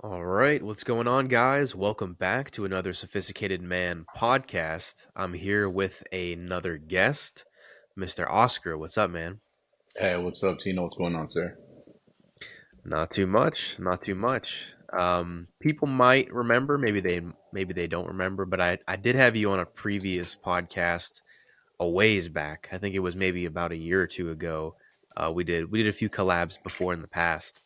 All right, what's going on, guys? Welcome back to another Sophisticated Man podcast. I'm here with another guest, Mr. Oscar. What's up, man? Hey, what's up, Tino? What's going on, sir? Not too much, not too much. People might remember, maybe they don't remember, but I did have you on a previous podcast a ways back. I think it was maybe about a year or two ago. We did a few collabs before in the past.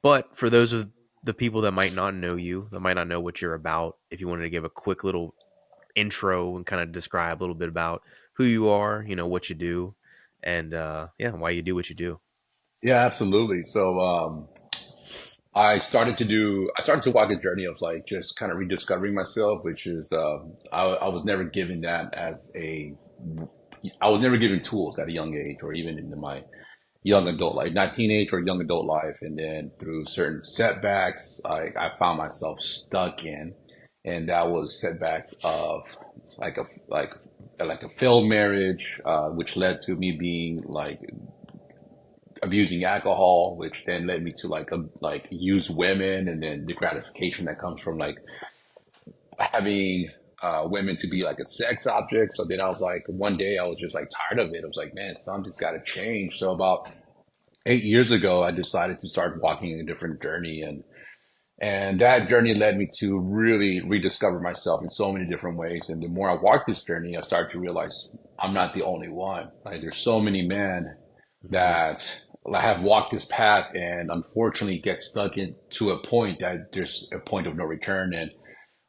But for those of the people that might not know you, that might not know what you're about, if you wanted to give a quick little intro and kind of describe a little bit about who you are, what you do, and yeah, why you do what you do. Yeah, absolutely. I started to walk a journey of like just kind of rediscovering myself, which is I was never given that as I was never given tools at a young age, or even in my young adult life, not teenage or young adult life. And then through certain setbacks, I found myself stuck in, and that was setbacks of like a like like a failed marriage, which led to me being like abusing alcohol, which then led me to like use women, and then the gratification that comes from like having women to be like a sex object. So then I was like, one day I was just like tired of it. I was like, man, something's got to change. So about 8 years ago, I decided to start walking a different journey, and that journey led me to really rediscover myself in so many different ways. And the more I walked this journey, I started to realize I'm not the only one. Like there's so many men Hmm. that have walked this path and unfortunately get stuck into a point that there's a point of no return. And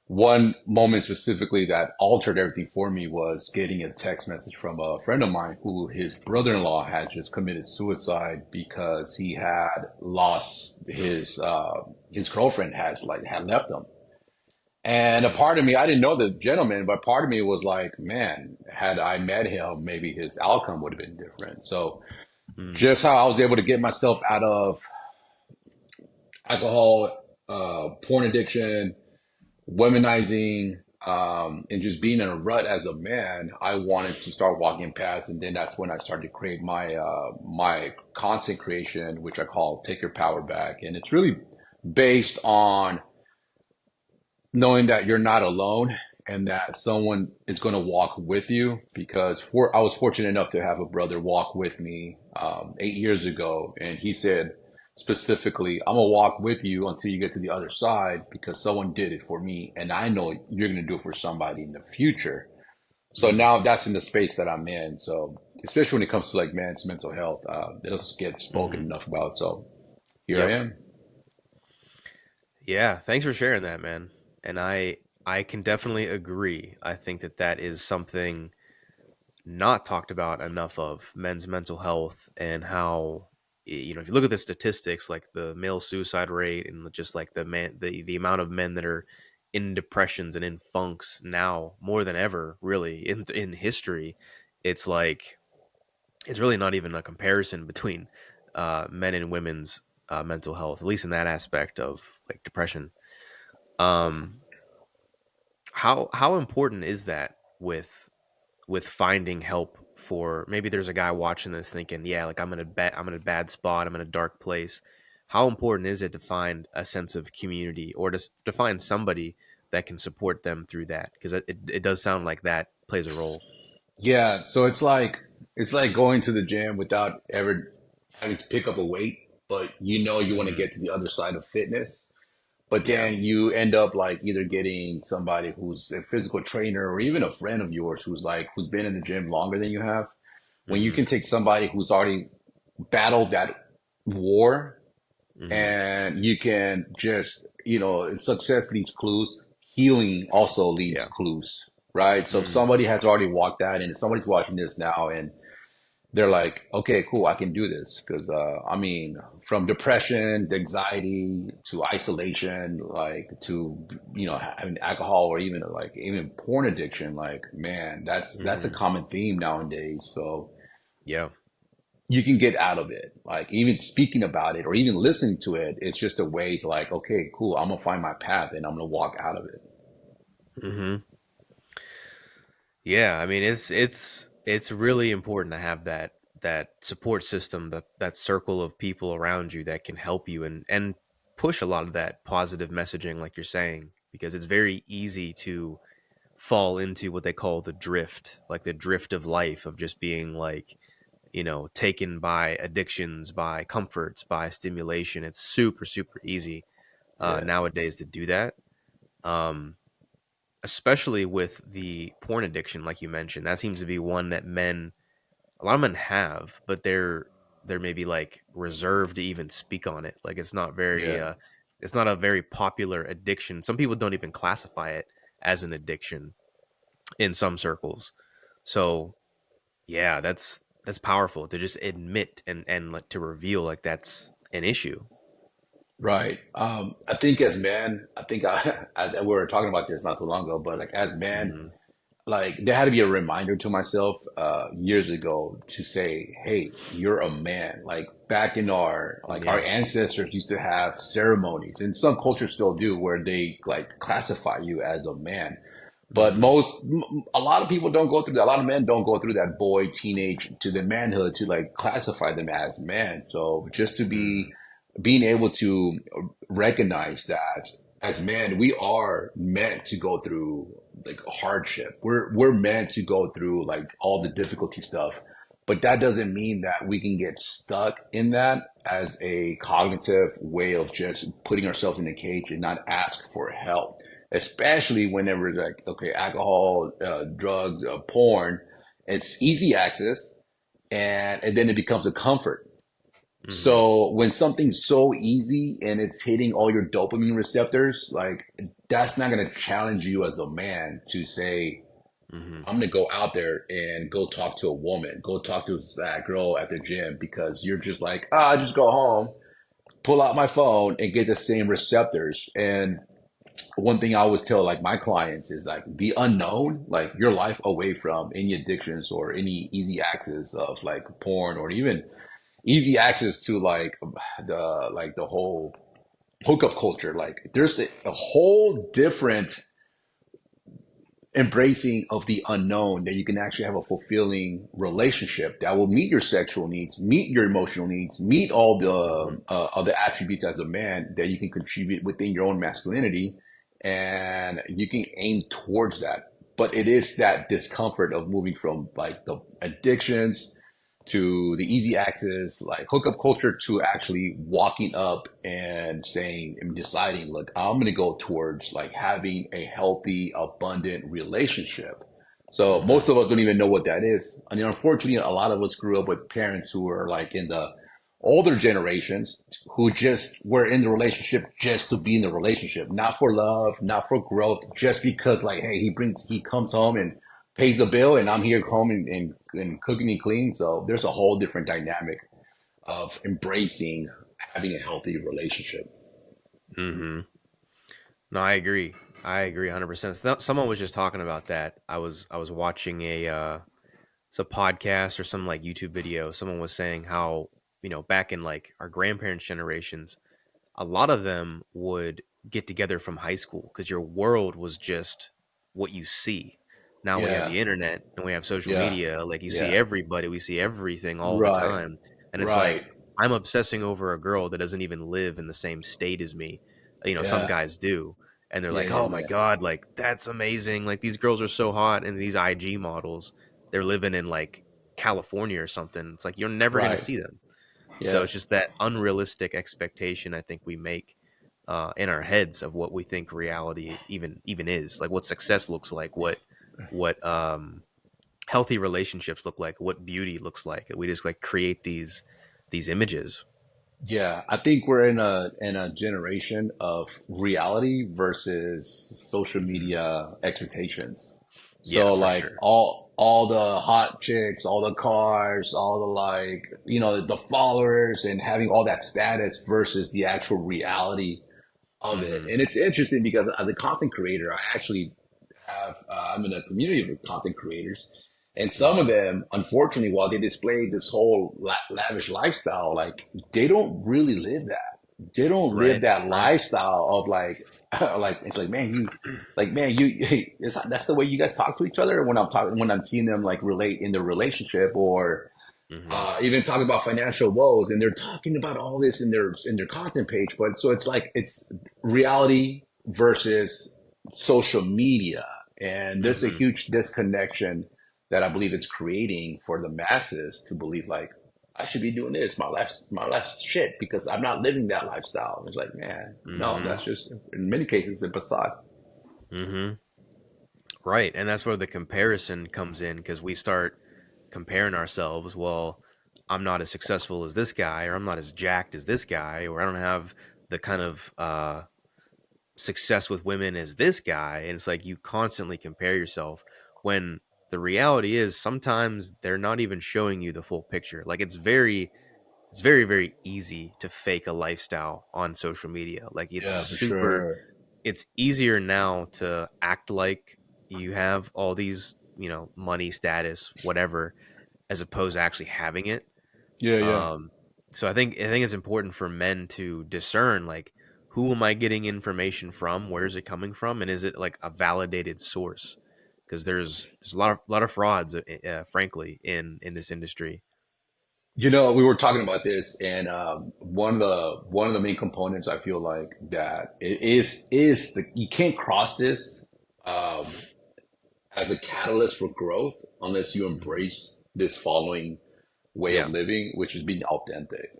one moment specifically that altered everything for me was getting a text message from a friend of mine who his brother-in-law had just committed suicide because he had lost his girlfriend had left him. And a part of me, I didn't know the gentleman, but part of me was like, man, had I met him, maybe his outcome would have been different. So Mm. just how I was able to get myself out of alcohol, porn addiction, womanizing, and just being in a rut as a man, I wanted to start walking paths, and then that's when I started to create my content creation, which I call "Take Your Power Back," and it's really based on knowing that you're not alone and that someone is going to walk with you. Because I was fortunate enough to have a brother walk with me 8 years ago, and he said specifically, "I'm gonna walk with you until you get to the other side because someone did it for me, and I know you're gonna do it for somebody in the future." So Mm. now that's in the space that I'm in. So especially when it comes to like men's mental health, it doesn't get spoken Hmm. enough about. So here I Yep. am. Yeah. Thanks for sharing that, man. And I can definitely agree. I think that that is something not talked about enough of men's mental health and how if you look at the statistics like the male suicide rate and just like the amount of men that are in depressions and in funks now more than ever really in history, it's like it's really not even a comparison between men and women's mental health, at least in that aspect of like depression. um how important is that with finding help? For maybe there's a guy watching this thinking, yeah, like I'm in a bad spot, I'm in a dark place. How important is it to find a sense of community, or to find somebody that can support them through that? Because it does sound like that plays a role. Yeah, so it's like going to the gym without ever having to pick up a weight, but you know you want to Hmm. get to the other side of fitness. But Yeah. then you end up like either getting somebody who's a physical trainer or even a friend of yours who's been in the gym longer than you have. When you Hmm. can take somebody who's already battled that war, Hmm. and you can just, success leaves clues, healing also leaves Yeah. clues, right? So if Mm. somebody has already walked that, and if somebody's watching this now and they're like, okay, cool, I can do this. Because, I mean, from depression to anxiety to isolation, like to, having alcohol or even porn addiction, like, man, that's a Hmm. common theme nowadays. So, Yeah. you can get out of it. Like even speaking about it or even listening to it, it's just a way to like, okay, cool. I'm gonna find my path and I'm gonna walk out of it. Hmm. Yeah, I mean it's really important to have that support system, that circle of people around you that can help you, and push a lot of that positive messaging, like you're saying, because it's very easy to fall into what they call the drift, like the drift of life, of just being like, taken by addictions, by comforts, by stimulation. It's super, super easy Yeah. nowadays to do that. Um, Especially with the porn addiction, like you mentioned, that seems to be one that a lot of men have, but they're maybe like reserved to even speak on it. Like Yeah. it's not a very popular addiction. Some people don't even classify it as an addiction in some circles. So yeah, that's powerful to just admit and like to reveal like that's an issue. Right. I think as men, I think we were talking about this not too long ago, but like as men, Hmm. like there had to be a reminder to myself years ago to say, "Hey, you're a man." Like back in our Yeah. ancestors used to have ceremonies, and some cultures still do, where they like classify you as a man. But Hmm. a lot of people don't go through that. A lot of men don't go through that boy, teenage to the manhood to like classify them as men. So just to be Hmm. being able to recognize that as men, we are meant to go through like hardship. We're meant to go through like all the difficulty stuff. But that doesn't mean that we can get stuck in that as a cognitive way of just putting ourselves in a cage and not ask for help, especially whenever like okay, alcohol, drugs, porn, it's easy access, and then it becomes a comfort. Hmm. So when something's so easy and it's hitting all your dopamine receptors, like that's not going to challenge you as a man to say, Hmm. I'm going to go out there and go talk to a woman, go talk to that girl at the gym, because you're just like, I just go home, pull out my phone and get the same receptors. And one thing I always tell like my clients is like the unknown, like your life away from any addictions or any easy access of like porn or even easy access to the whole hookup culture. Like there's a whole different embracing of the unknown that you can actually have a fulfilling relationship that will meet your sexual needs, meet your emotional needs, meet all the Hmm. other attributes as a man that you can contribute within your own masculinity, and you can aim towards that. But it is that discomfort of moving from like the addictions to the easy access, like hookup culture, to actually walking up and saying and deciding, look, I'm going to go towards like having a healthy, abundant relationship. So Hmm. most of us don't even know what that is. I mean, unfortunately, a lot of us grew up with parents who were like in the older generations who just were in the relationship just to be in the relationship, not for love, not for growth, just because like, hey, he comes home and pays the bill and I'm here home and cooking and cleaning. So there's a whole different dynamic of embracing having a healthy relationship. Hmm. No, I agree. I agree 100%. Someone was just talking about that. I was watching it's a podcast or some like YouTube video. Someone was saying how, back in like our grandparents' generations, a lot of them would get together from high school because your world was just what you see. Now we have Yeah, the internet and we have social yeah, media. Like you see yeah. everybody, we see everything all the Right, time. And it's like, right. I'm obsessing over a girl that doesn't even live in the same state as me. Some Yeah, guys do. And they're yeah, like, yeah, oh my yeah. God, like that's amazing. Like these girls are so hot. And these IG models, they're living in like California or something. It's like, you're never going to Right. see them. So Yeah, it's just that unrealistic expectation I think we make in our heads of what we think reality even is, like what success looks like, what healthy relationships look like, what beauty looks like. We just like create these images. yeah. I think we're in a generation of reality versus social Hmm. media expectations. Yeah, So for like sure. all the hot chicks, all the cars, all the like, the followers and having all that status versus the actual reality of it. Hmm. And it's interesting because as a content creator, I actually I'm in a community of content creators, and some of Hmm. them, unfortunately, while they display this whole lavish lifestyle, like they don't really live that. They don't live Right, that right. lifestyle of like, like it's like man, hey, that's the way you guys talk to each other. When I'm seeing them like relate in their relationship, or Mhm. even talking about financial woes, and they're talking about all this in their content page. But so it's like it's reality versus social media, and there's a Mhm. huge disconnection that I believe it's creating for the masses to believe like I should be doing this. My life's shit because I'm not living that lifestyle. It's like, man, no, Mhm. that's just in many cases a facade. Mhm. Right, and that's where the comparison comes in because we start comparing ourselves. Well, I'm not as successful as this guy, or I'm not as jacked as this guy, or I don't have the kind of success with women as this guy. And it's like you constantly compare yourself when the reality is sometimes they're not even showing you the full picture. Like it's very, very easy to fake a lifestyle on social media. Like Yeah, for sure. it's easier now to act like you have all these, money, status, whatever, as opposed to actually having it. Yeah, yeah. Um, so I think it's important for men to discern like who am I getting information from, where is it coming from, and is it like a validated source? Because there's a lot of frauds, frankly, in this industry. You know, we were talking about this, and one of the main components I feel like that it is the you can't cross this um, as a catalyst for growth unless you Hmm. embrace this following way of Yeah. living, which is being authentic.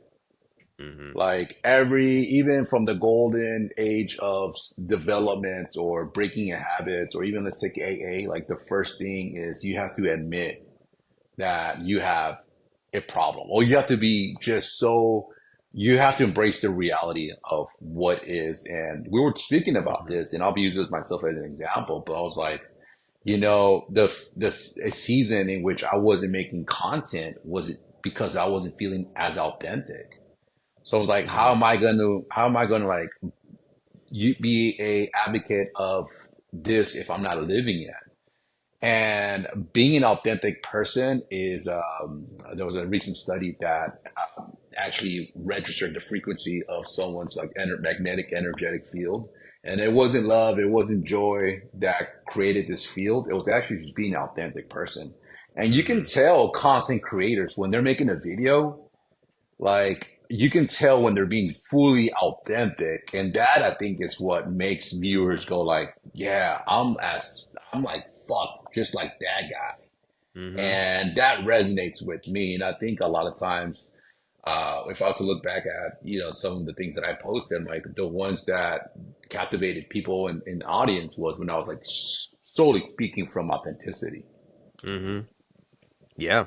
Hmm. Like even from the golden age of development or breaking a habit, or even let's take AA, like the first thing is you have to admit that you have a problem, or you have to be just so you have to embrace the reality of what is. And we were speaking about Hmm. this, and I'll be using this myself as an example, but I was like, the a season in which I wasn't making content was it because I wasn't feeling as authentic. So I was like, Hmm. how am I gonna like you be a advocate of this if I'm not living it? And being an authentic person is, there was a recent study that actually registered the frequency of someone's like magnetic energetic field. And it wasn't love, it wasn't joy that created this field. It was actually just being an authentic person. And you can Hmm. tell content creators when they're making a video, like you can tell when they're being fully authentic. And that I think is what makes viewers go like, yeah, I'm like, fuck, just like that guy. Hmm. And that resonates with me. And I think a lot of times, if I were to look back at, some of the things that I posted, like the ones that captivated people in the audience was when I was like solely speaking from authenticity. Hmm. Yeah.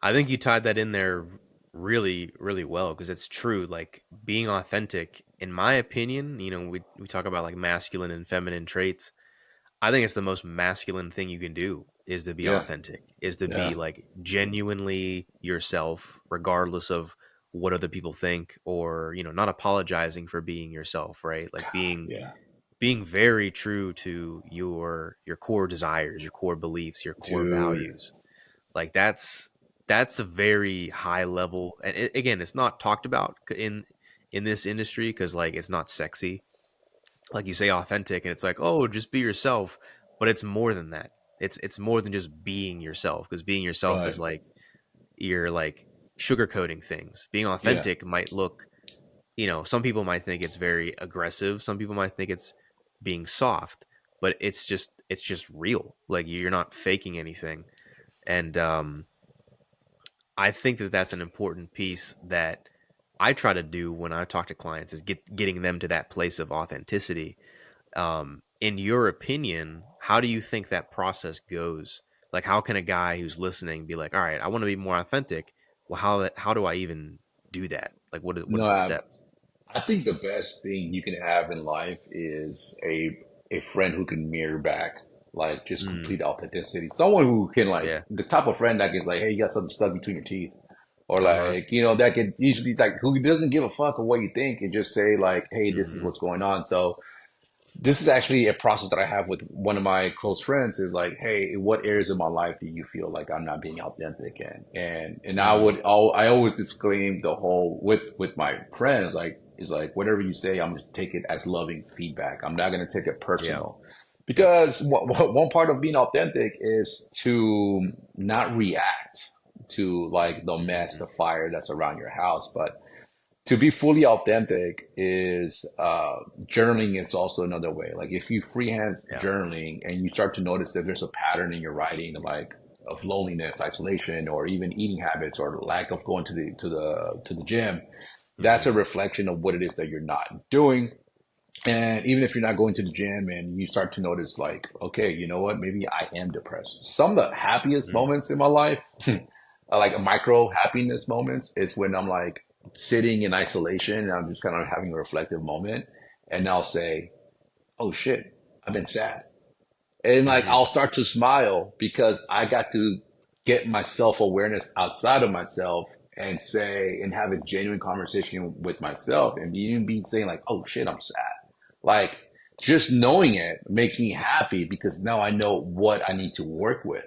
I think you tied that in there really, really well because it's true. Like being authentic, in my opinion, we talk about like masculine and feminine traits. I think it's the most masculine thing you can do is to be Yeah. authentic, is to be Yeah. like genuinely yourself, regardless of what other people think, or not apologizing for being yourself, right? Like Yeah. being very true to your core desires, your core beliefs, your core Dude. values. Like that's a very high level, and again, it's not talked about in this industry because like it's not sexy. Like you say, authentic, and it's like, oh, just be yourself, but it's more than that. It's more than just being yourself because being yourself is Right. like you're like sugarcoating things. Being Yeah. authentic might look, some people might think it's very aggressive. Some people might think it's being soft, but it's just real. Like you're not faking anything, and I think that that's an important piece that I try to do when I talk to clients is getting them to that place of authenticity. In your opinion, how do you think that process goes? Like, how can a guy who's listening be like, "All right, I want to be more authentic." Well, how do I even do that? Like, what are No, the steps? I think the best thing you can have in life is a friend who can mirror back like just Mm, complete authenticity. Someone who can like yeah. the type of friend that is like, hey, you got something stuck between your teeth. Or Uh huh. like, that could usually like who doesn't give a fuck of what you think and just say like, hey, this is Mm-hmm. what's going on. So this is actually a process that I have with one of my close friends is like, hey, what areas of my life do you feel like I'm not being authentic in? And Mm, I always exclaim the whole with my friends, like, is like, whatever you say, I'm gonna take it as loving feedback. I'm not gonna take it yeah. personal. Yep. Because one part of being authentic is to not react to like the mess, Mhm. the fire that's around your house. But to be fully authentic is journaling is also another way. Like if you freehand Yeah. journaling and you start to notice that there's a pattern in your writing, like of loneliness, isolation, or even eating habits, or lack of going to the gym, that's a Mhm. reflection of what it is that you're not doing. And even if you're not going to the gym and you start to notice, like, okay, you know what, maybe I am depressed. Some of the happiest Mhm. moments in my life, like micro happiness moments, is when I'm like sitting in isolation and I'm just kind of having a reflective moment. And I'll say, oh shit, I've been sad. And like Mhm. I'll start to smile because I got to get my self awareness outside of myself and say and have a genuine conversation with myself and even be saying like, oh shit, I'm sad. Like just knowing it makes me happy because now I know what I need to work with.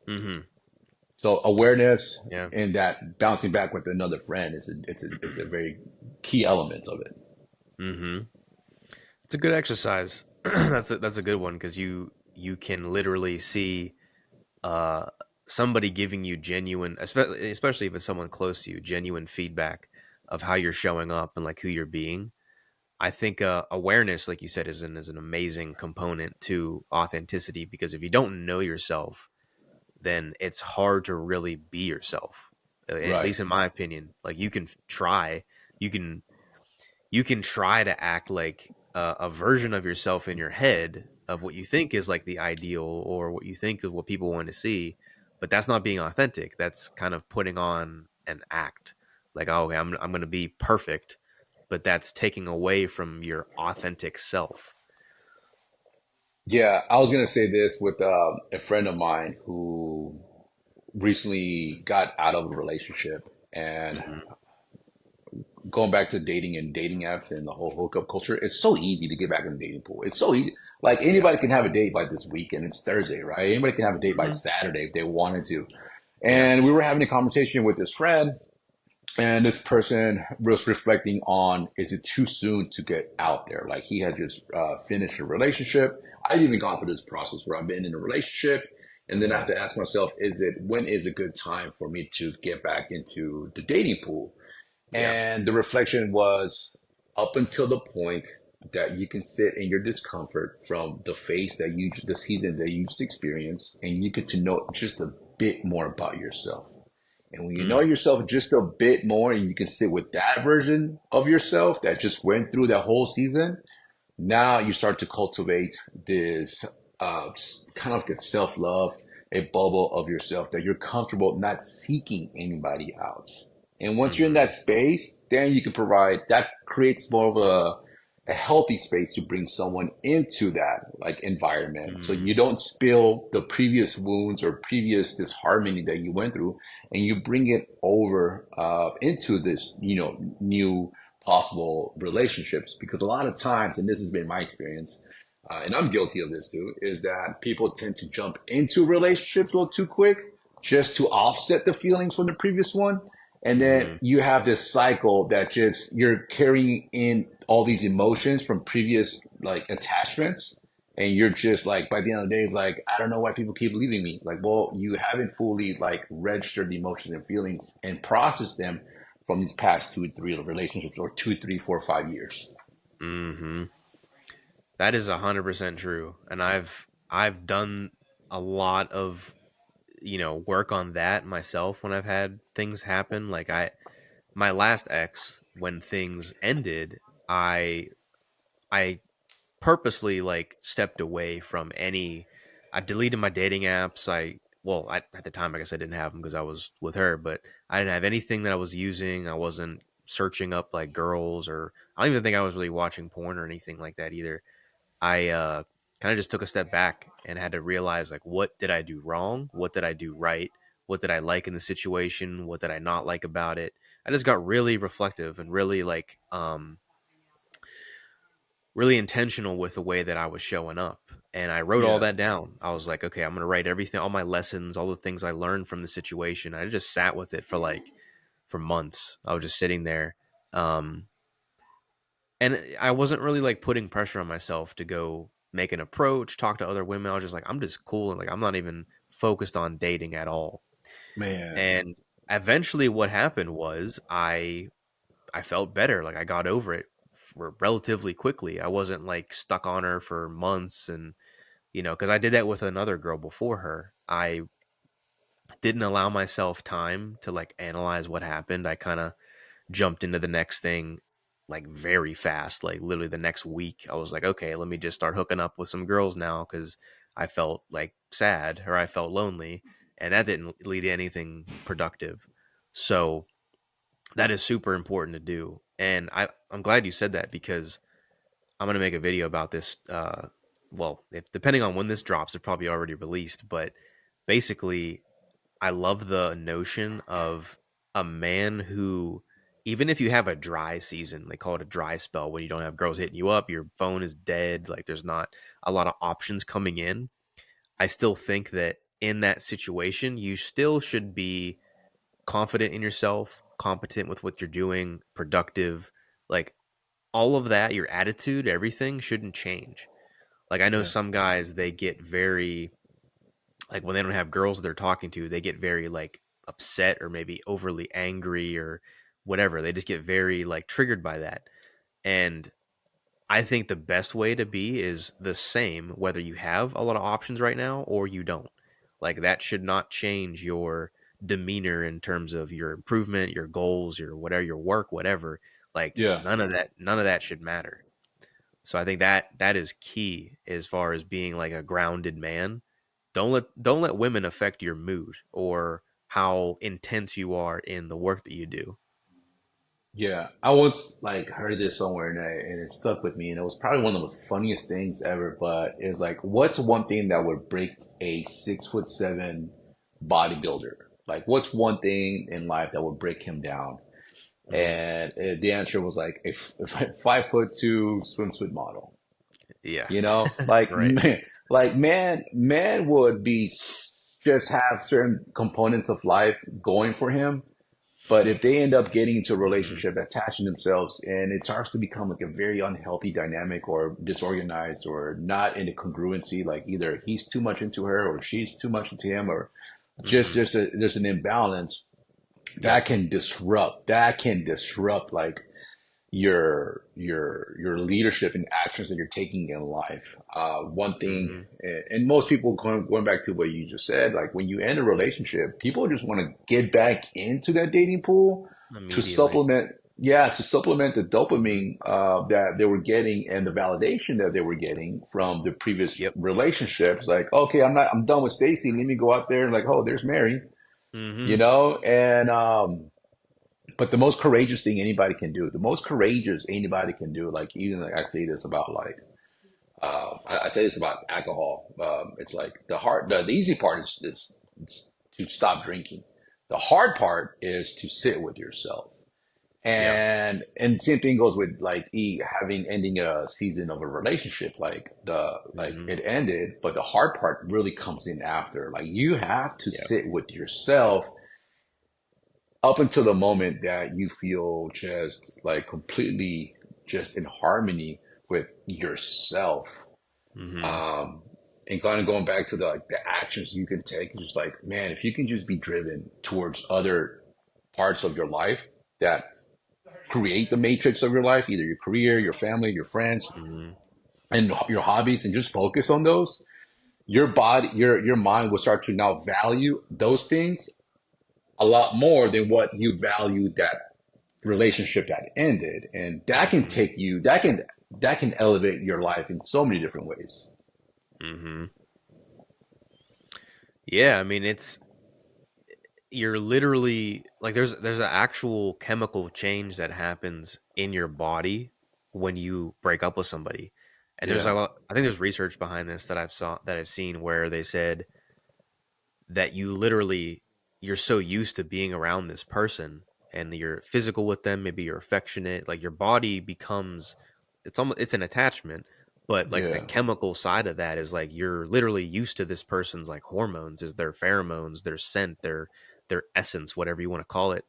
Mhm. So awareness Yeah. and that bouncing back with another friend is it's a very key element of it. Mhm. It's a good exercise. That's a good one because you can literally see uh somebody giving you genuine, especially if it's someone close to you, genuine feedback of how you're showing up and like who you're being. I think awareness, like you said, is an amazing component to authenticity because if you don't know yourself, then it's hard to really be yourself. At Right. least in my opinion, like you can you can try to act like a version of yourself in your head of what you think is like the ideal or what you think is what people want to see, but that's not being authentic. That's kind of putting on an act. Like, oh, okay, I'm going to be perfect, but that's taking away from your authentic self. Yeah, I was gonna say this with a friend of mine who recently got out of a relationship and Hmm. going back to dating and dating apps and the whole hookup culture, it's so easy to get back in the dating pool. It's so easy. Like Yeah. anybody can have a date by this weekend. It's Thursday, right? Anybody can have a date by Hmm. Saturday if they wanted to. Yeah. And we were having a conversation with this friend, and this person was reflecting on, is it too soon to get out there? Like he had just finished a relationship. I'd even gone through this process where I've been in a relationship. And then I have Hmm. to ask myself, when is a good time for me to get back into the dating pool? Yeah. And the reflection was up until the point that you can sit in your discomfort from the season that you just experienced, and you get to know just a bit more about yourself. And when you know Mm. yourself just a bit more and you can sit with that version of yourself that just went through that whole season, now you start to cultivate this kind of like self love, a bubble of yourself that you're comfortable not seeking anybody out. And once you're in Hmm. that space, then you can provide that creates more of a healthy space to bring someone into that like environment. So you Mm. don't spill the previous wounds or previous disharmony that you went through and you bring it over into this, new possible relationships. Because a lot of times, and this has been my experience, and I'm guilty of this too, is that people tend to jump into relationships a little too quick just to offset the feelings from the previous one. And then Hmm. you have this cycle that just you're carrying in all these emotions from previous like attachments. And you're just like, by the end of the day, it's like, I don't know why people keep leaving me. Like, well, you haven't fully like registered the emotions and feelings and processed them from these past 2 3 relationships or 2 3 4 5 years. Hmm. That is 100% true, and I've done a lot of work on that myself when I've had things happen. Like my last ex, when things ended, I purposely like stepped away from any. I deleted my dating apps. At the time, I guess I didn't have them because I was with her, but I didn't have anything that I was using. I wasn't searching up like girls, or I don't even think I was really watching porn or anything like that either. I kind of just took a step back and had to realize like what did I do wrong? What did I do right? What did I like in the situation? What did I not like about it? I just got really reflective and really like really intentional with the way that I was showing up. And I wrote all Yeah. that down. I was like, okay, I'm going to write everything, all my lessons, all the things I learned from the situation. I just sat with it for months. I was just sitting there. Um, and I wasn't really like putting pressure on myself to go make an approach, talk to other women. I was just like, I'm just cool. And like, I'm not even focused on dating at all. Man. And eventually what happened was I felt better. Like I got over it for relatively quickly. I wasn't like stuck on her for months and cuz I did that with another girl before her. I didn't allow myself time to like analyze what happened. I kind of jumped into the next thing like very fast. Like literally the next week I was like, "Okay, let me just start hooking up with some girls now cuz I felt like sad or I felt lonely." And that didn't lead to anything productive. So, that is super important to do. And I'm glad you said that because I'm going to make a video about this. Well, if depending on when this drops, it's probably already released. But basically, I love the notion of a man who, even if you have a dry season, they call it a dry spell when you don't have girls hitting you up, your phone is dead, like there's not a lot of options coming in. I still think that in that situation, you still should be confident in yourself, competent with what you're doing, productive, like all of that, your attitude, everything shouldn't change. Like I know Yeah. some guys they get very like when they don't have girls they're talking to, they get very like upset or maybe overly angry or whatever. They just get very like triggered by that. And I think the best way to be is the same whether you have a lot of options right now or you don't. Like that should not change your demeanor in terms of your improvement, your goals, your whatever, your work, whatever. Like Yeah. none of that should matter. So I think that is key as far as being like a grounded man. Don't let women affect your mood or how intense you are in the work that you do. Yeah, I once like heard this somewhere and it stuck with me, and it was probably one of the most funniest things ever. But it's like, what's one thing that would break a 6'7" bodybuilder? Like, what's one thing in life that would break him down? Mm, And the answer was like a 5'2" swimsuit model. yeah. You know, like Right. man, man would be just have certain components of life going for him, but if they end up getting into a Hmm. relationship, attaching themselves, and it starts to become like a very unhealthy dynamic or disorganized or not in a congruency, like either he's too much into her or she's too much into him, or just Hmm. there's an imbalance Yep. that can disrupt like your leadership and actions that you're taking in life. One thing, Hmm. and most people going back to what you just said, like when you end a relationship, people just want to get back into that dating pool to Immediately. supplement, yeah, to supplement the Hmm. dopamine that they were getting and the validation that they were getting from the previous Yep. relationships. Like, okay, I'm done with Stacy. Let me go out there and like, oh, there's Mary, Hmm. you know, and but the most courageous thing anybody can do, the most courageous anybody can do, like even like I say this about like I say this about alcohol. It's like the easy part is to stop drinking. The hard part is to sit with yourself. Yeah. And same thing goes with like having ending a season of a relationship. Like Hmm. it ended, but the hard part really comes in after. Like you have to Yep. sit with yourself up until the moment that you feel just like completely just in harmony with yourself. Hmm. Um, and kind of going back to the like the actions you can take, just like, man, if you can just be driven towards other parts of your life that create the matrix of your life, either your career, your family, your friends, Hmm. and your hobbies, and just focus on those, your body, your mind will start to now value those things a lot more than what you valued that relationship that ended, and that can Hmm. take you that can elevate your life in so many different ways. Hmm. Yeah, I mean it's you're literally like there's an actual chemical change that happens in your body when you break up with somebody. And there's a Yeah, lot I think there's research behind this that I've seen where they said that you're so used to being around this person and you're physical with them, maybe you're affectionate, like your body becomes it's an attachment, but like the yeah, chemical side of that is like you're literally used to this person's like hormones, is their pheromones, their scent, their essence, whatever you want to call it.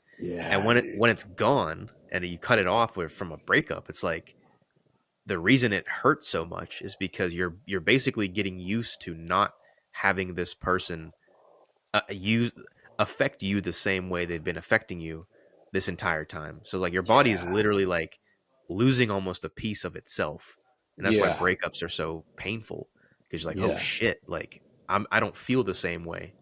And yeah, when dude. it's gone and you cut it off from a breakup, it's like the reason it hurts so much is because you're basically getting used to not having this person use. affect you the same way they've been affecting you this entire time. So like your body is Yeah. literally like losing almost a piece of itself. And that's why Yeah. breakups are so painful because you're like, "Oh Yeah. shit, like I don't feel the same way."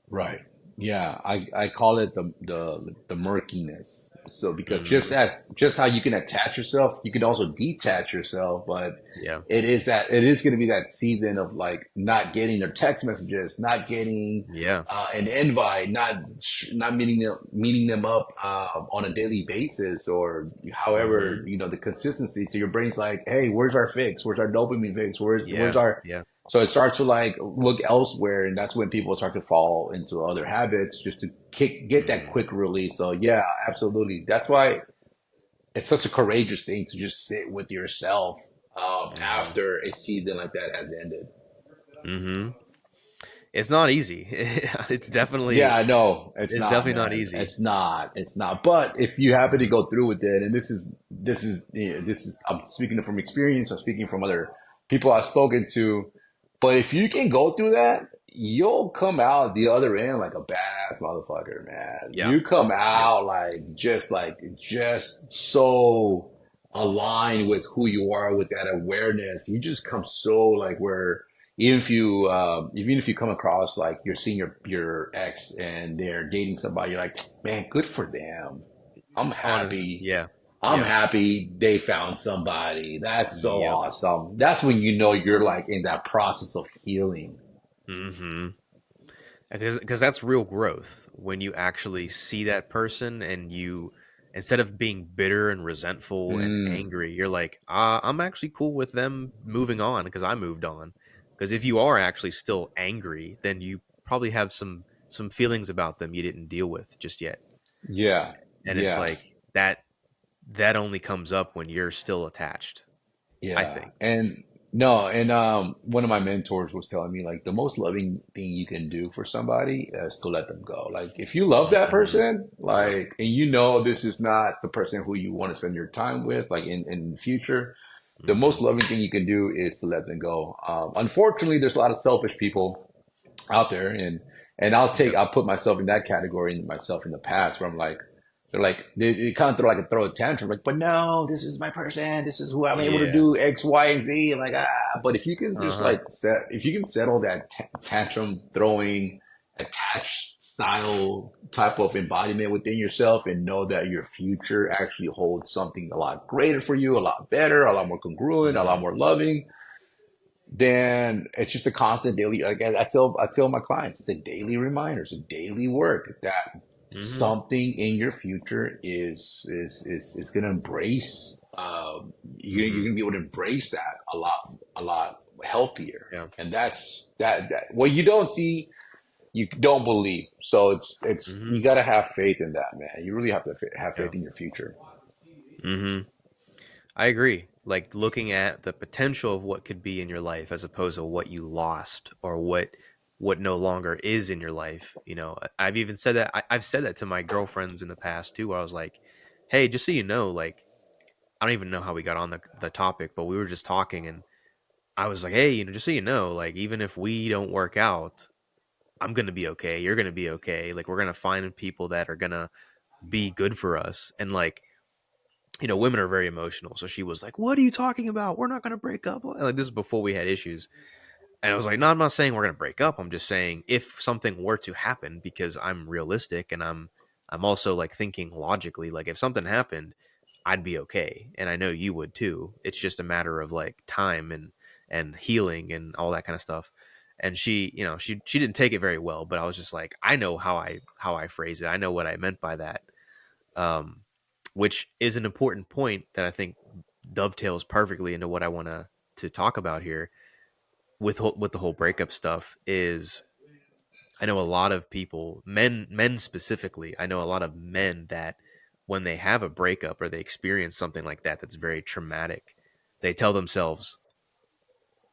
Right. Yeah, I call it the murkiness. So because Mhm. just how you can attach yourself, you can also detach yourself, but Yeah. it is going to be that season of like not getting their text messages, not getting Yeah. an invite, not meeting them up on a daily basis, or however Mhm. you know the consistency. So your brain's like, hey, where's our fix? Where's our dopamine fix? Where's Yeah. our Yeah. so it starts to like look elsewhere, and that's when people start to fall into other habits just to get that Mhm. quick release. So yeah, absolutely. That's why it's such a courageous thing to just sit with yourself Mhm. after a season like that has ended. Mhm. It's not easy. Yeah, I know it's It's not, definitely not man. easy. It's not. But if you happen to Mhm. go through with it, and this is I'm speaking from experience. I'm speaking from other people I've spoken to. But if you can go through that, you'll come out the other end like a badass motherfucker, man. Yeah. You come Yep. out like just so aligned with who you are with that awareness. You just come so like where even if you come across like you're seeing your ex and they're dating somebody, you're like, man, good for them. I'm Honest. happy. Yeah. I'm Yeah. happy they found somebody. That's so Yep. awesome. That's when you know you're like in that process of healing. Mhm. Because that's real growth when you actually see that person and you instead of being bitter and resentful and Mm, angry, you're like, I'm actually cool with them moving on because I moved on. Because if you are actually still angry, then you probably have some feelings about them you didn't deal with just yet. yeah, And it's yeah. like that only comes up when you're still attached, I Yeah. think. And no, and one of my mentors was telling me like the most loving thing you can do for somebody is to let them go. Like if you love that Hmm. person, Yep. like and you know this is not the person who you want to spend your time with, like in the future, the Hmm. most loving thing you can do is to let them go. Unfortunately, there's a lot of selfish people out there, and Yep. I'll put myself in that category and myself in the past where I'm like they're like they kind of throw a tantrum like, but no, this is my person, this is who I'm able to Yeah. do X, Y, and Z. I'm like, but if you can just Uh-huh. like if you can settle that tantrum throwing attached style type of embodiment within yourself and know that your future actually holds something a lot greater for you, a lot better, a lot more congruent, a lot Hmm. more loving, then it's just a constant daily. Like I tell my clients, it's a daily reminder, it's a daily work that Hmm. something in your future is going to embrace. You're Hmm. going to be able to embrace that a lot healthier. Yeah. And that what you don't see, you don't believe. So it's Hmm. you got to have faith in that, man. You really have to have Yeah. faith in your future. Hmm. I agree. Like looking at the potential of what could be in your life as opposed to what you lost or what no longer is in your life. You know, I've even said that I've said that to my girlfriends in the past too, where I was like, "Hey, just so you know, like I don't even know how we got on the topic, but we were just talking, and I was like, hey, just so you know, like even if we don't work out, I'm gonna be okay. You're gonna be okay. Like we're gonna find people that are gonna be good for us, and like." Women are very emotional. So she was like, "What are you talking about? We're not going to break up." Like this is before we had issues. And I was like, "No, I'm not saying we're going to break up. I'm just saying if something were to happen because I'm realistic and I'm also like thinking logically, like if something happened, I'd be okay. And I know you would too. It's just a matter of like time and healing and all that kind of stuff." And she didn't take it very well, but I was just like, I know how I phrase it. I know what I meant by that, um, which is an important point that I think dovetails perfectly into what I want to talk about here with the whole breakup stuff. Is I know a lot of people, men specifically, I know a lot of men that when they have a breakup or they experience something like that that's very traumatic, they tell themselves,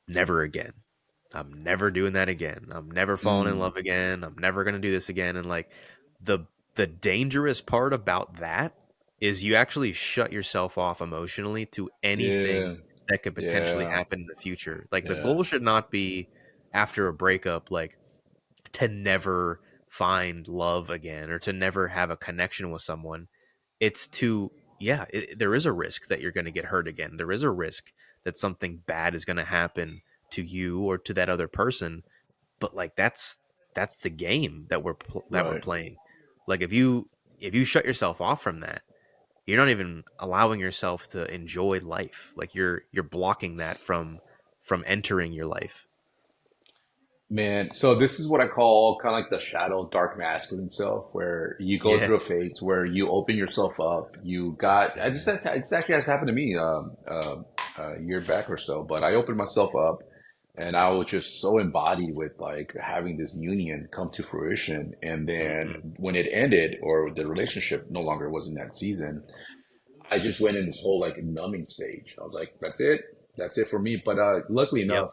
never again. I'm never doing that again. I'm never falling in Mm, love again. I'm never going to do this again. And like the the dangerous part about that is you actually shut yourself off emotionally to anything yeah, that could potentially yeah, happen in the future. Like the yeah. goal should not be after a breakup like to never find love again or to never have a connection with someone, it's to, yeah, there is a risk that you're going to get hurt again. There is a risk that something bad is going to happen to you or to that other person. But like that's the game that we're Right. playing. Like if you shut yourself off from that, you're not even allowing yourself to enjoy life. Like you're blocking that from entering your life. Man, so this is what I call kind of like the shadow dark masculine self, where you go Yeah. through a phase where you open yourself up. You got, it's actually has happened to me a year back or so, but I opened myself up and I was just so embodied with like having this union come to fruition. And then Hmm. when it ended or the relationship no longer was in that season, I just went in this whole like numbing stage. I was like, that's it. That's it for me. But luckily Yep. enough,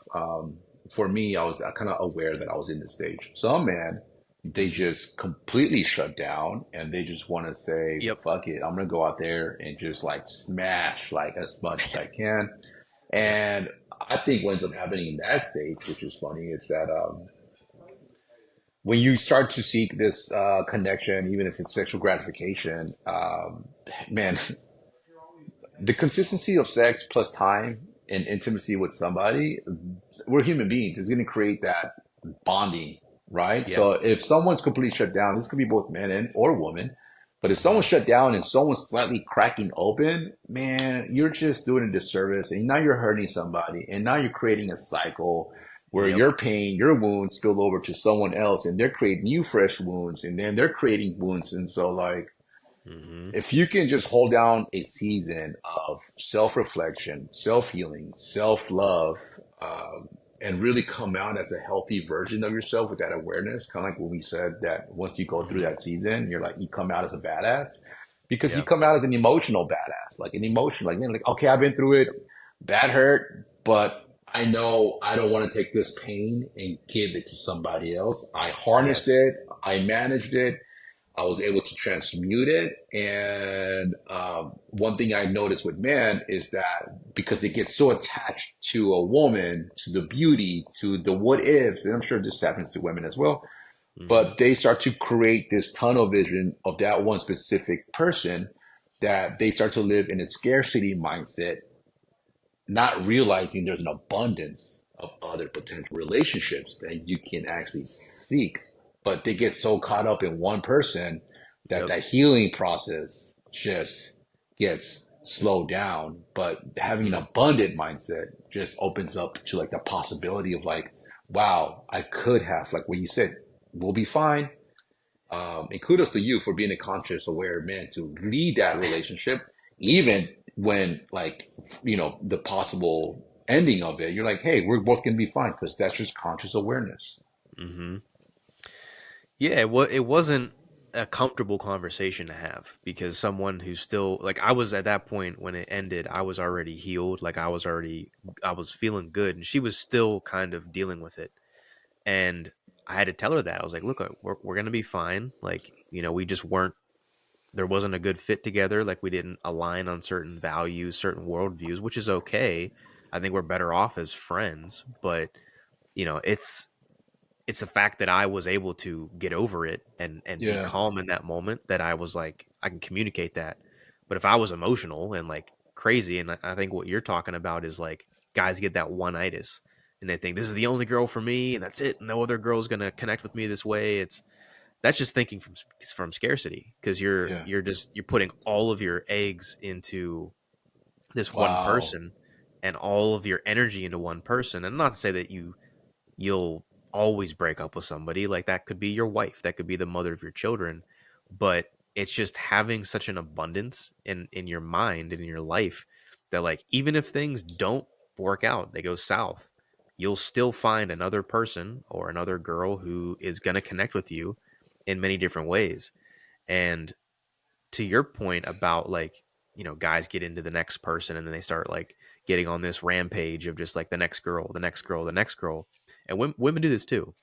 for me, I was kind of aware that I was in this stage. Some man, they Hmm. just completely shut down and they just want to say, Yep. fuck it. I'm going to go out there and just like smash like as much as I can. Yep. And I think what ends up happening in that stage, which is funny, is that when you start to seek this connection, even if it's sexual gratification, man, the consistency of sex plus time and intimacy with somebody, we're human beings. It's going to create that bonding, right? Yep. So if someone's completely shut down, this could be both men and or women. But if Hmm. someone's shut down and someone's slightly cracking open, man, you're just doing a disservice, and now you're hurting somebody, and now you're creating a cycle where Yep. your pain, your wounds spill over to someone else, and they're creating new fresh wounds, and then they're creating wounds, and so like Hmm. if you can just hold down a season of self-reflection, self-healing, self-love, and really come out as a healthy version of yourself with that awareness, kind of like when we said that once you go through Hmm. that season, you're like, you come out as a badass because you Yep. come out as an emotional badass, like an emotion, like, man, like, okay, I've been through it. That hurt, but I know I don't want to take this pain and give it to somebody else. I harnessed Yes. it. I managed it. I was able to transmute it. And one thing I noticed with men is that because they get so attached to a woman, to the beauty, to the what ifs, and I'm sure this happens to women as well, Hmm. but they start to create this tunnel vision of that one specific person that they start to live in a scarcity mindset, not realizing there's an abundance of other potential relationships that you can actually seek. But they get so caught up in one person that Yep. that healing process just gets slowed down. But having an Hmm. abundant mindset just opens up to like the possibility of like, wow, I could have, like what you said, we'll be fine. And kudos to you for being a conscious, aware man to lead that relationship, even when like, the possible ending of it, you're like, hey, we're both gonna be fine because that's just conscious awareness. Hmm. Yeah, it wasn't a comfortable conversation to have because someone who's still like I was at that point when it ended, I was already healed, like I was feeling good and she was still kind of dealing with it. And I had to tell her that. I was like, "Look, we're going to be fine. Like, we just weren't there wasn't a good fit together, like we didn't align on certain values, certain worldviews, which is okay. I think we're better off as friends, but you know, it's the fact that I was able to get over it and be Yeah, calm in that moment that I was like I can communicate that. But if I was emotional and like crazy, and I think what you're talking about is like guys get that one-itis and they think this is the only girl for me and that's it. No other girl's gonna connect with me this way. It's that's just thinking from scarcity because yeah. you're putting all of your eggs into this one Wow. person and all of your energy into one person. And not to say that you'll always break up with somebody. Like that could be your wife, that could be the mother of your children, but it's just having such an abundance in your mind and in your life that like even if things don't work out, they go south, you'll still find another person or another girl who is going to connect with you in many different ways. And to your point about like guys get into the next person and then they start like getting on this rampage of just like the next girl, the next girl, the next girl, and women do this too.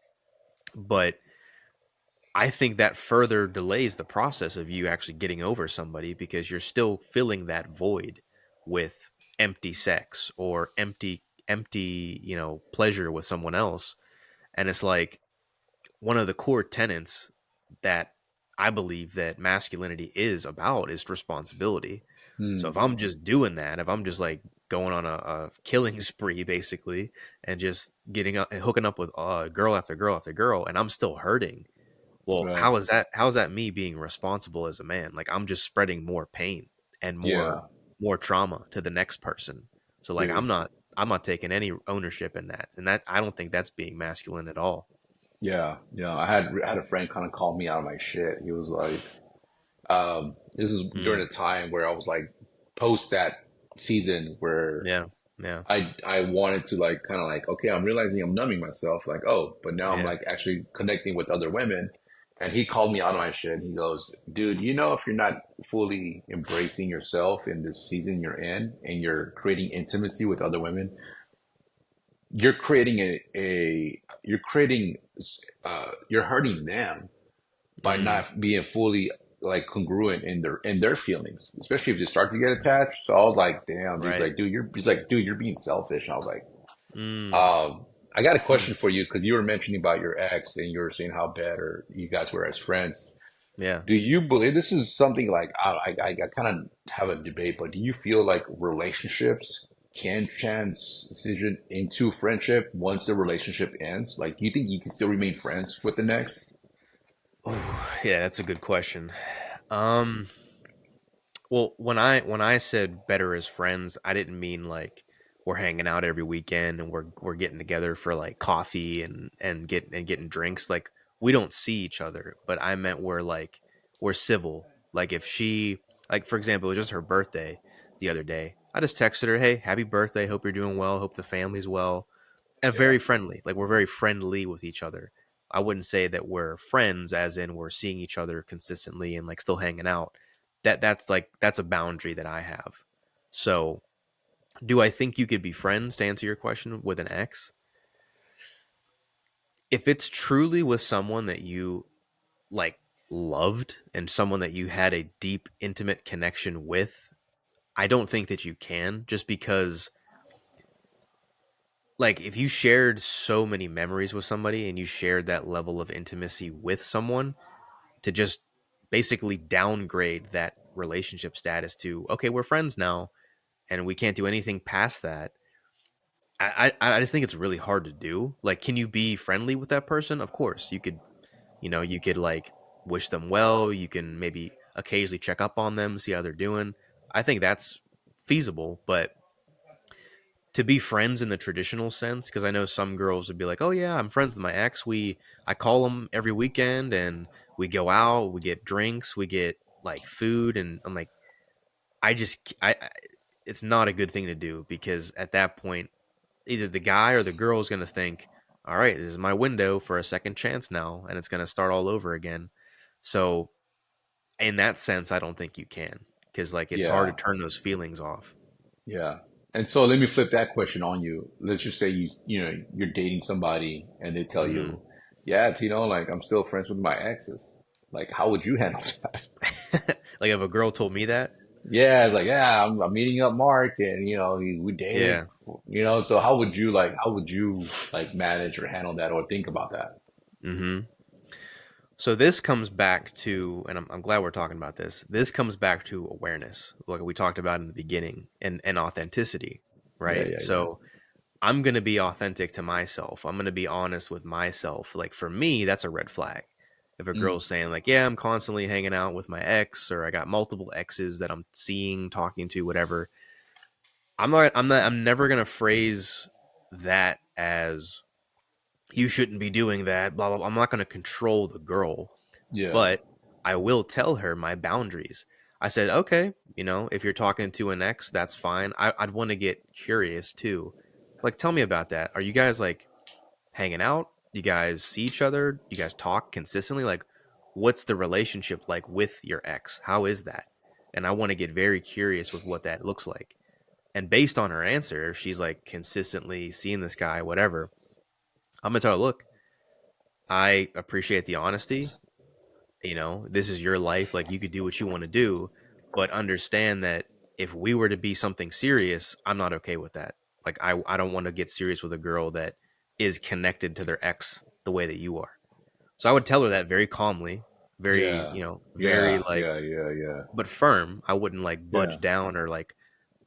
But I think that further delays the process of you actually getting over somebody because you're still filling that void with empty sex or empty pleasure with someone else. And it's like one of the core tenets. that I believe that masculinity is about is responsibility. So if Hmm. I'm just doing that, if I'm just like going on a killing spree basically and just getting up and hooking up with girl after girl after girl and I'm still hurting, well, Right. how is that me being responsible as a man? Like I'm just spreading more pain and Yeah. more trauma to the next person. So like Dude. I'm not taking any ownership in that. And that I don't think that's being masculine at all. Yeah. Yeah. I had a friend kind of call me out of my shit. He was like, this is during Mm, a time where I was like post that season where yeah. Yeah. I wanted to like kind of like, okay, I'm realizing I'm numbing myself, like, oh, but now I'm Yeah. like actually connecting with other women. And he called me out on my shit. He goes, dude, you know, if you're not fully embracing yourself in this season you're in and you're creating intimacy with other women, you're creating you're creating, you're hurting them by Mm, not being fully like congruent in their feelings, especially if you start to get attached. So I was like, damn, dude. right. He's like, dude, you're being selfish. And I was like, Mm, I got a hmm. question for you because you were mentioning about your ex and you were saying how bad or you guys were as friends. Yeah. Do you believe this is something like I kind of have a debate, but do you feel like relationships can transition into friendship once the relationship ends? Like, do you think you can still remain friends with the next? Oh, yeah, that's a good question. Um, well, when I said better as friends, I didn't mean like we're hanging out every weekend and we're getting together for like coffee and getting drinks. Like we don't see each other, but I meant we're civil. Like if she like for example, it was just her birthday the other day. I just texted her, "Hey, happy birthday. Hope you're doing well. Hope the family's well." And Yeah, very friendly. Like we're very friendly with each other. I wouldn't say that we're friends as in we're seeing each other consistently and like still hanging out. That's a boundary that I have. So, do I think you could be friends to answer your question with an ex? If it's truly with someone that you like loved and someone that you had a deep intimate connection with, I don't think that you can just because like if you shared so many memories with somebody and you shared that level of intimacy with someone to just basically downgrade that relationship status to okay we're friends now and we can't do anything past that. I just think it's really hard to do. Like can you be friendly with that person? Of course you could. You could like wish them well, you can maybe occasionally check up on them, see how they're doing. I think that's feasible, but to be friends in the traditional sense, because I know some girls would be like, "Oh yeah, I'm friends with my ex. I call them every weekend, and we go out, we get drinks, we get like food," and I'm like, it's not a good thing to do because at that point, either the guy or the girl is going to think, "All right, this is my window for a second chance now, and it's going to start all over again." So in that sense, I don't think you can because like it's hard to yeah, turn those feelings off. yeah. And so let me flip that question on you. Let's just say you know you're dating somebody and they tell Hmm. you, yeah, Tino, like I'm still friends with my exes. Like, how would you handle that? Like if a girl told me that, Yeah, like yeah, I'm meeting up Mark, and you know we dated, yeah. you know. So how would you like? How would you like manage or handle that or think about that? Hmm. So this comes back to, and I'm glad we're talking about this. This comes back to awareness, like we talked about in the beginning, and authenticity, Yeah, right? yeah, yeah. So I'm gonna be authentic to myself. I'm gonna be honest with myself. Like for me, that's a red flag. If a Mm, girl's saying like, "Yeah, I'm constantly hanging out with my ex," or "I got multiple exes that I'm seeing, talking to, whatever," I'm never gonna phrase that as you shouldn't be doing that. Blah blah. Blah. I'm not gonna control the girl, yeah, but I will tell her my boundaries. I said, okay, if you're talking to an ex, that's fine. I'd want to get curious too. Like, tell me about that. Are you guys like hanging out? You guys see each other? You guys talk consistently? Like, what's the relationship like with your ex? How is that? And I want to get very curious with what that looks like. And based on her answer, she's like consistently seeing this guy, whatever. I'm gonna tell her, look, I appreciate the honesty. This is your life. Like you could do what you want to do, but understand that if we were to be something serious, I'm not okay with that. Like I don't want to get serious with a girl that is connected to their ex the way that you are. So I would tell her that very calmly. very, Yeah. very Yeah. like, Yeah. Yeah. Yeah. but firm. I wouldn't like Yeah. budge down or like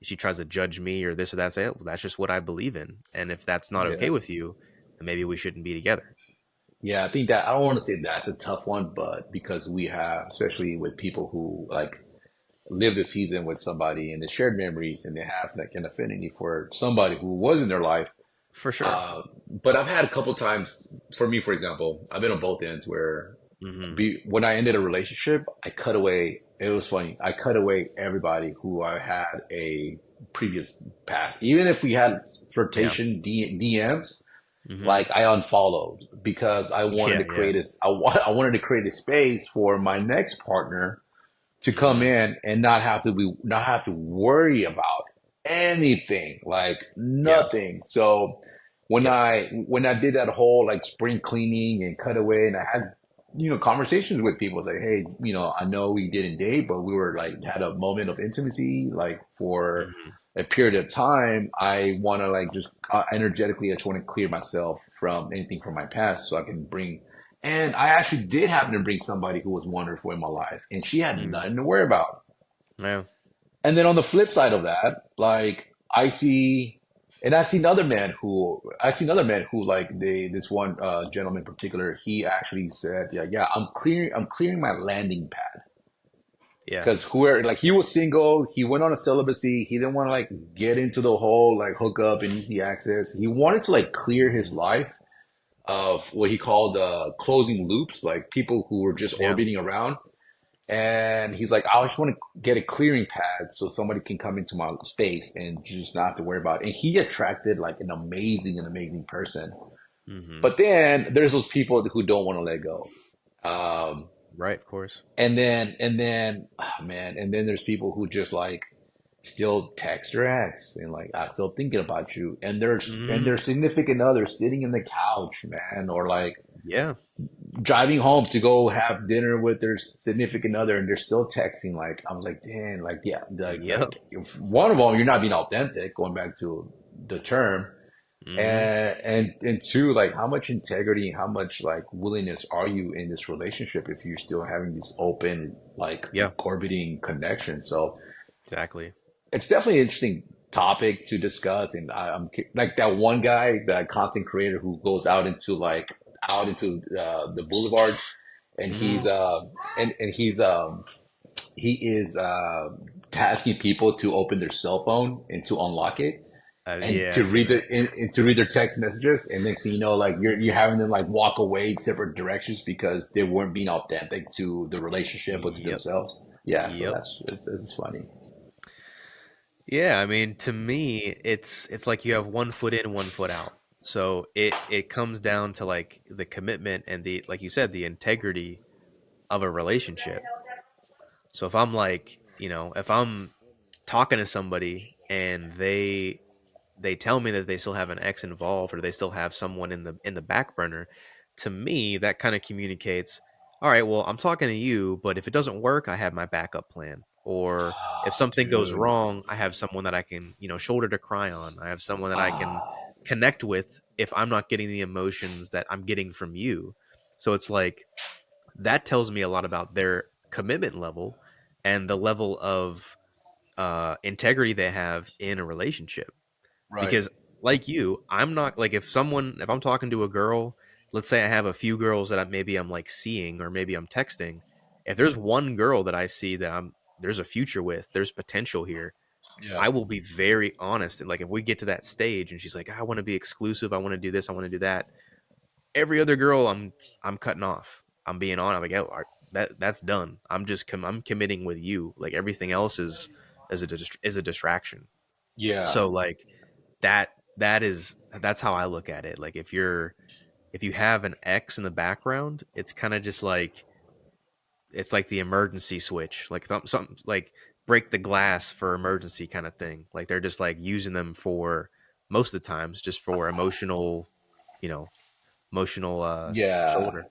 if she tries to judge me or this or that, say, oh, well, that's just what I believe in. And if that's not okay Yeah. with you, then maybe we shouldn't be together. Yeah, I think that I don't want to say that's a tough one, but because we have, especially with people who like live the season with somebody and they shared memories and they have like an affinity for somebody who was in their life. For sure. Uh, but I've had a couple times, for me, for example, I've been on both ends where Hmm. when I ended a relationship, I cut away. It was funny. I cut away everybody who I had a previous past. Even if we had Yeah. flirtation DMs, Hmm. like I unfollowed because I wanted Yeah. to Yeah. create this. I wanted to create a space for my next partner to come Hmm. in and not have to worry about anything, like Yeah. nothing. So Yep. when I did that whole like spring cleaning and cut away, and I had conversations with people like, hey, I know we didn't date, but we were like had a moment of intimacy like for Hmm. a period of time. I want to like just energetically, I just want to clear myself from anything from my past so I can bring and I actually did happen to bring somebody who was wonderful in my life, and she had Hmm. nothing to worry about. Yeah. And then on the flip side of that, like I've seen other men who like this one gentleman in particular, he actually said, yeah, I'm clearing my landing pad Yeah. because whoever like he was single, he went on a celibacy, he didn't want to like get into the whole like hookup and easy access. He wanted to like clear his Hmm. life of what he called closing loops, like people who were just Yeah. orbiting around. And he's like, I just want to get a clearing pad so somebody can come into my space and just not have to worry about it. And he attracted like an amazing person. Hmm. But then there's those people who don't want to let go. Um, Right. Of course. oh man, and then there's people who just like still text their ex and like I'm still thinking about you, and Hmm. their significant other sitting in the couch, man, or like Yeah. driving home to go have dinner with their significant other and they're still texting like I was like damn like yeah Yep. like if one of them you're not being authentic going back to the term Hmm. and two like how much integrity how much like willingness are you in this relationship if you're still having this open like Yeah. orbiting connection so Exactly. it's definitely an interesting topic to discuss and I'm like that one guy that content creator who goes out into the boulevard and Hmm. he's he is tasking people to open their cell phone and to unlock it and Yeah. I to seen read that. and to read their text messages and next thing you know like you're having them like walk away separate directions because they weren't being authentic to the relationship or to Yep. themselves yeah so Yep. it's funny. Yeah, I mean, to me, it's like you have one foot in, one foot out. So it comes down to like the commitment and the like you said, the integrity of a relationship. So if I'm like, if I'm talking to somebody and they tell me that they still have an ex involved or they still have someone in the back burner, to me that kind of communicates, all right, well, I'm talking to you, but if it doesn't work, I have my backup plan. Or if Oh, something goes dude. wrong, I have someone that I can, shoulder to cry on. I have someone that I can Ah, connect with if I'm not getting the emotions that I'm getting from you. So it's like that tells me a lot about their commitment level and the level of integrity they have in a relationship right. because like you, I'm not like if I'm talking to a girl, let's say I have a few girls that maybe I'm like seeing or maybe I'm texting. If there's one girl that I see that there's a future with, there's potential here. Yeah. I will be very honest and like if we get to that stage and she's like, I want to be exclusive, I want to do this, I want to do that. Every other girl, I'm cutting off. I'm being on. I'm like, oh, that's done. I'm committing with you. Like everything else is a distraction. Yeah. So like that's how I look at it. Like if you have an X in the background, it's kind of just like it's like the emergency switch, like something like break the glass for emergency kind of thing. Like they're just like using them for most of the times just for emotional, you know, emotional Yeah. shoulder.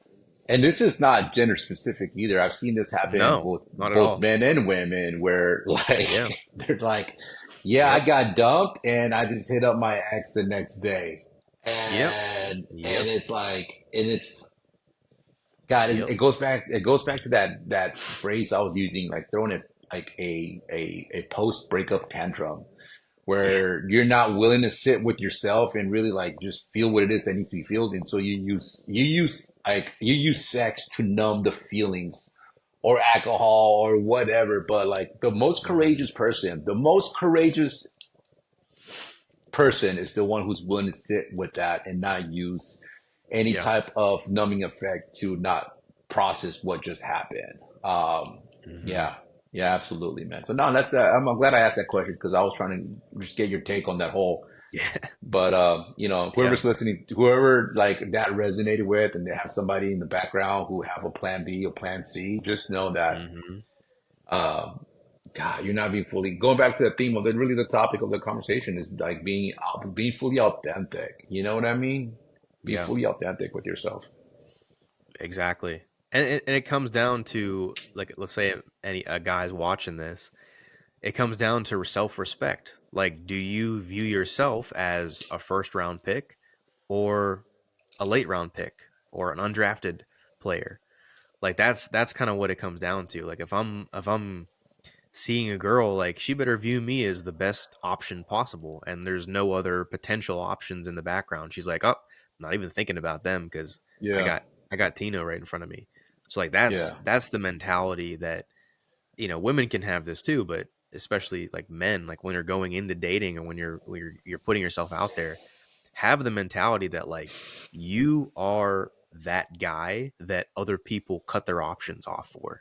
And this is not gender specific either. I've seen this happen No, not at both all. men and women where like Yeah. they're like, yeah, I Yep. got dumped and I just hit up my ex the next day. Yep. And Yep. it's like and it's God, Yep. it goes back. It goes back to that phrase I was using, like throwing it like a post breakup tantrum, Yeah. where you're not willing to sit with yourself and really like just feel what it is that needs to be felt, and so you use sex to numb the feelings, or alcohol or whatever. But like Hmm. the most courageous person is the one who's willing to sit with that and not use any Yeah. type of numbing effect to not process what just happened. Hmm. Yeah, yeah, absolutely, man. So no, that's I'm glad I asked that question because I was trying to just get your take on that whole. Yeah. But you know, Yeah. whoever's listening, whoever like that resonated with, and they have somebody in the background who have a plan B or plan C, just know that Hmm. um, God, you're not being fully going back to the theme of really the topic of the conversation is like being fully authentic. You know what I mean? Be Yeah. fully authentic with yourself. Exactly. And it comes down to, like, let's say any a guy's watching this, it comes down to self-respect. Like, do you view yourself as a first round pick or a late round pick or an undrafted player? Like that's kind of what it comes down to. Like if I'm seeing a girl, like she better view me as the best option possible and there's no other potential options in the background. She's like, "Oh, I'm not even thinking about them because I Yeah, got I got Tino right in front of me." So like yeah. that's the mentality that, women can have this too, but especially like men, like when you're going into dating or when you're putting yourself out there, have the mentality that like you are that guy that other people cut their options off for.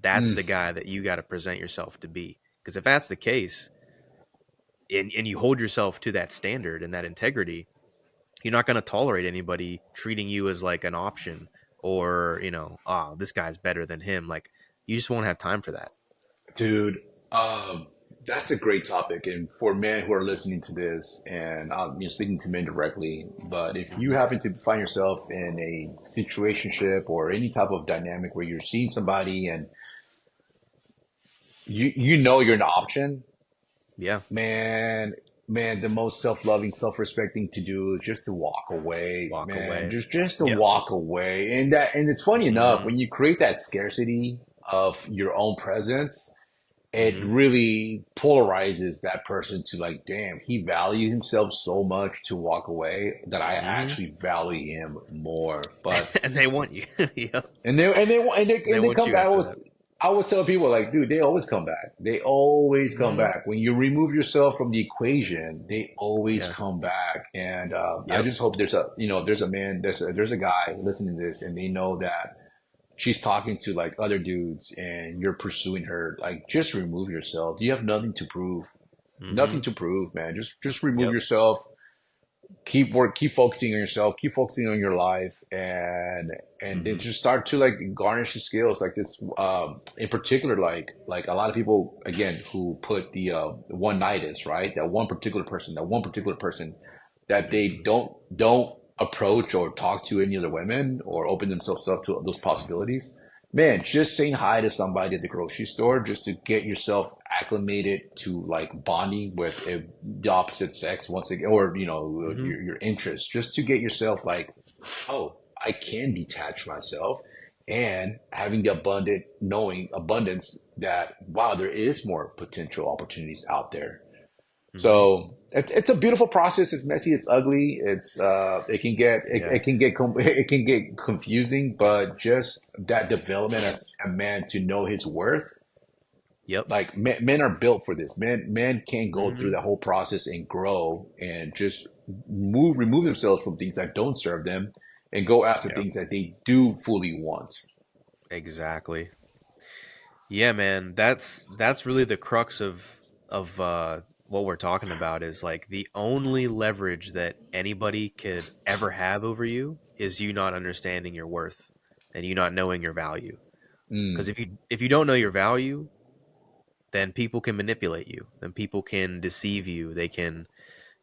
That's Mm. the guy that you got to present yourself to be. Because if that's the case, and you hold yourself to that standard and that integrity, you're not going to tolerate anybody treating you as like an option, or, this guy's better than him. Like, you just won't have time for that. Dude, um, that's a great topic. And for men who are listening to this, and speaking to men directly, but if you Hmm. happen to find yourself in a situationship or any type of dynamic where you're seeing somebody and you know you're an option, Yeah. man, man, the most self-loving, self-respect thing to do is just to walk away, Walk man. away. Just to Yep. walk away. And it's funny enough, Hmm. when you create that scarcity of your own presence, it Hmm. really polarizes that person to like, damn, he valued himself so much to walk away that I Hmm. actually value him more. But And they want you. Yep. They and they want come you back. after that. I always tell people like, dude, they always come back. They always come Hmm. back. When you remove yourself from the equation, they always Yeah. come back. And I Yep. just hope there's a man, there's a guy listening to this, and they know that she's talking to like other dudes, and you're pursuing her. Like, just remove yourself. You have nothing to prove. Hmm. Nothing to prove, man. Just remove Yep. yourself, keep focusing on yourself, keep focusing on your life, and then Hmm. just start to like garnish the skills like this in particular, like a lot of people again who put the one nightists, right, that one particular person that they Hmm. don't approach or talk to any other women or open themselves up to those possibilities. Man, just saying hi to somebody at the grocery store just to get yourself acclimated to like bonding with the opposite sex once again, or Hmm. your interests, just to get yourself like, oh, I can detach myself, and having the abundance that wow, there is more potential opportunities out there. Hmm. So it's a beautiful process. It's messy. It's ugly. Yeah. It can get it can get confusing. But just that development as a man to know his worth. Yep. Like men are built for this. Men can go through Hmm. that whole process and grow and just remove themselves from things that don't serve them and go after Yep. things that they do fully want. Exactly. Yeah, man. That's really the crux of what we're talking about, is like the only leverage that anybody could ever have over you is you not understanding your worth and you not knowing your value. Because Mm, if you don't know your value, then people can manipulate you. Then people can deceive you. They can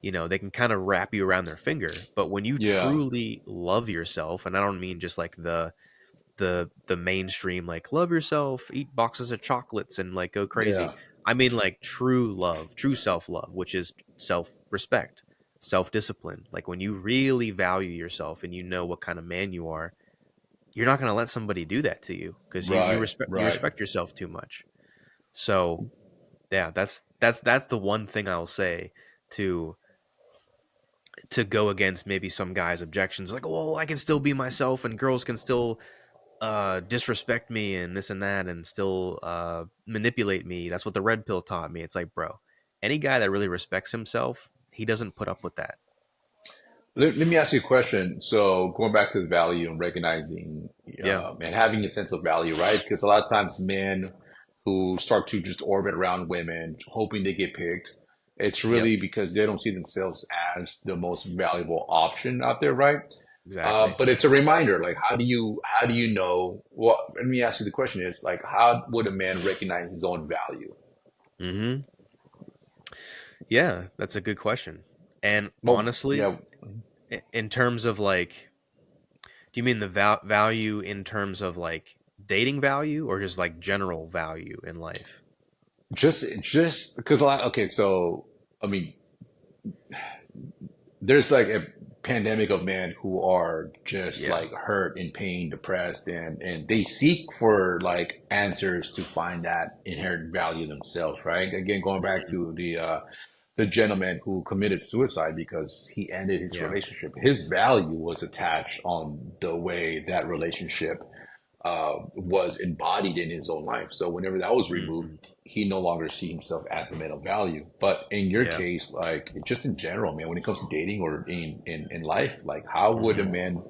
kind of wrap you around their finger. But when you yeah, truly love yourself, and I don't mean just like the mainstream, like, love yourself, eat boxes of chocolates and like go crazy. yeah. I mean like true love, true self-love, which is self-respect, self-discipline. Like when you really value yourself and you know what kind of man you are, you're not going to let somebody do that to you because Right, you right. respect yourself too much. So yeah, that's the one thing I'll say to go against maybe some guys' objections, like, well, I can still be myself and girls can still disrespect me and this and that and still manipulate me. That's what the red pill taught me. It's like, bro, any guy that really respects himself, he doesn't put up with that. Let me ask you a question. So going back to the value and recognizing Yeah, and having a sense of value, right? Because a lot of times men who start to just orbit around women, hoping they get picked, it's yep, really because they don't see themselves as the most valuable option out there, right? exactly. But it's a reminder, like how do you know? Well, let me ask you the question is like, how would a man recognize his own value? Hmm. Yeah, that's a good question. And Well, honestly, yeah, in terms of like, do you mean the value in terms of like dating value or just like general value in life? just because a lot. Okay, so I mean, there's like a pandemic of men who are just Yeah. like hurt and pain, depressed, and they seek for like answers to find that inherent value themselves, right? Again, going back Hmm. to the gentleman who committed suicide because he ended his Yeah. relationship. His value was attached on the way that relationship was embodied in his own life. So whenever that was removed, Hmm. he no longer see himself as a man of value. But in your Yeah. case, like just in general, man, when it comes to dating or in life, like how would a Hmm. man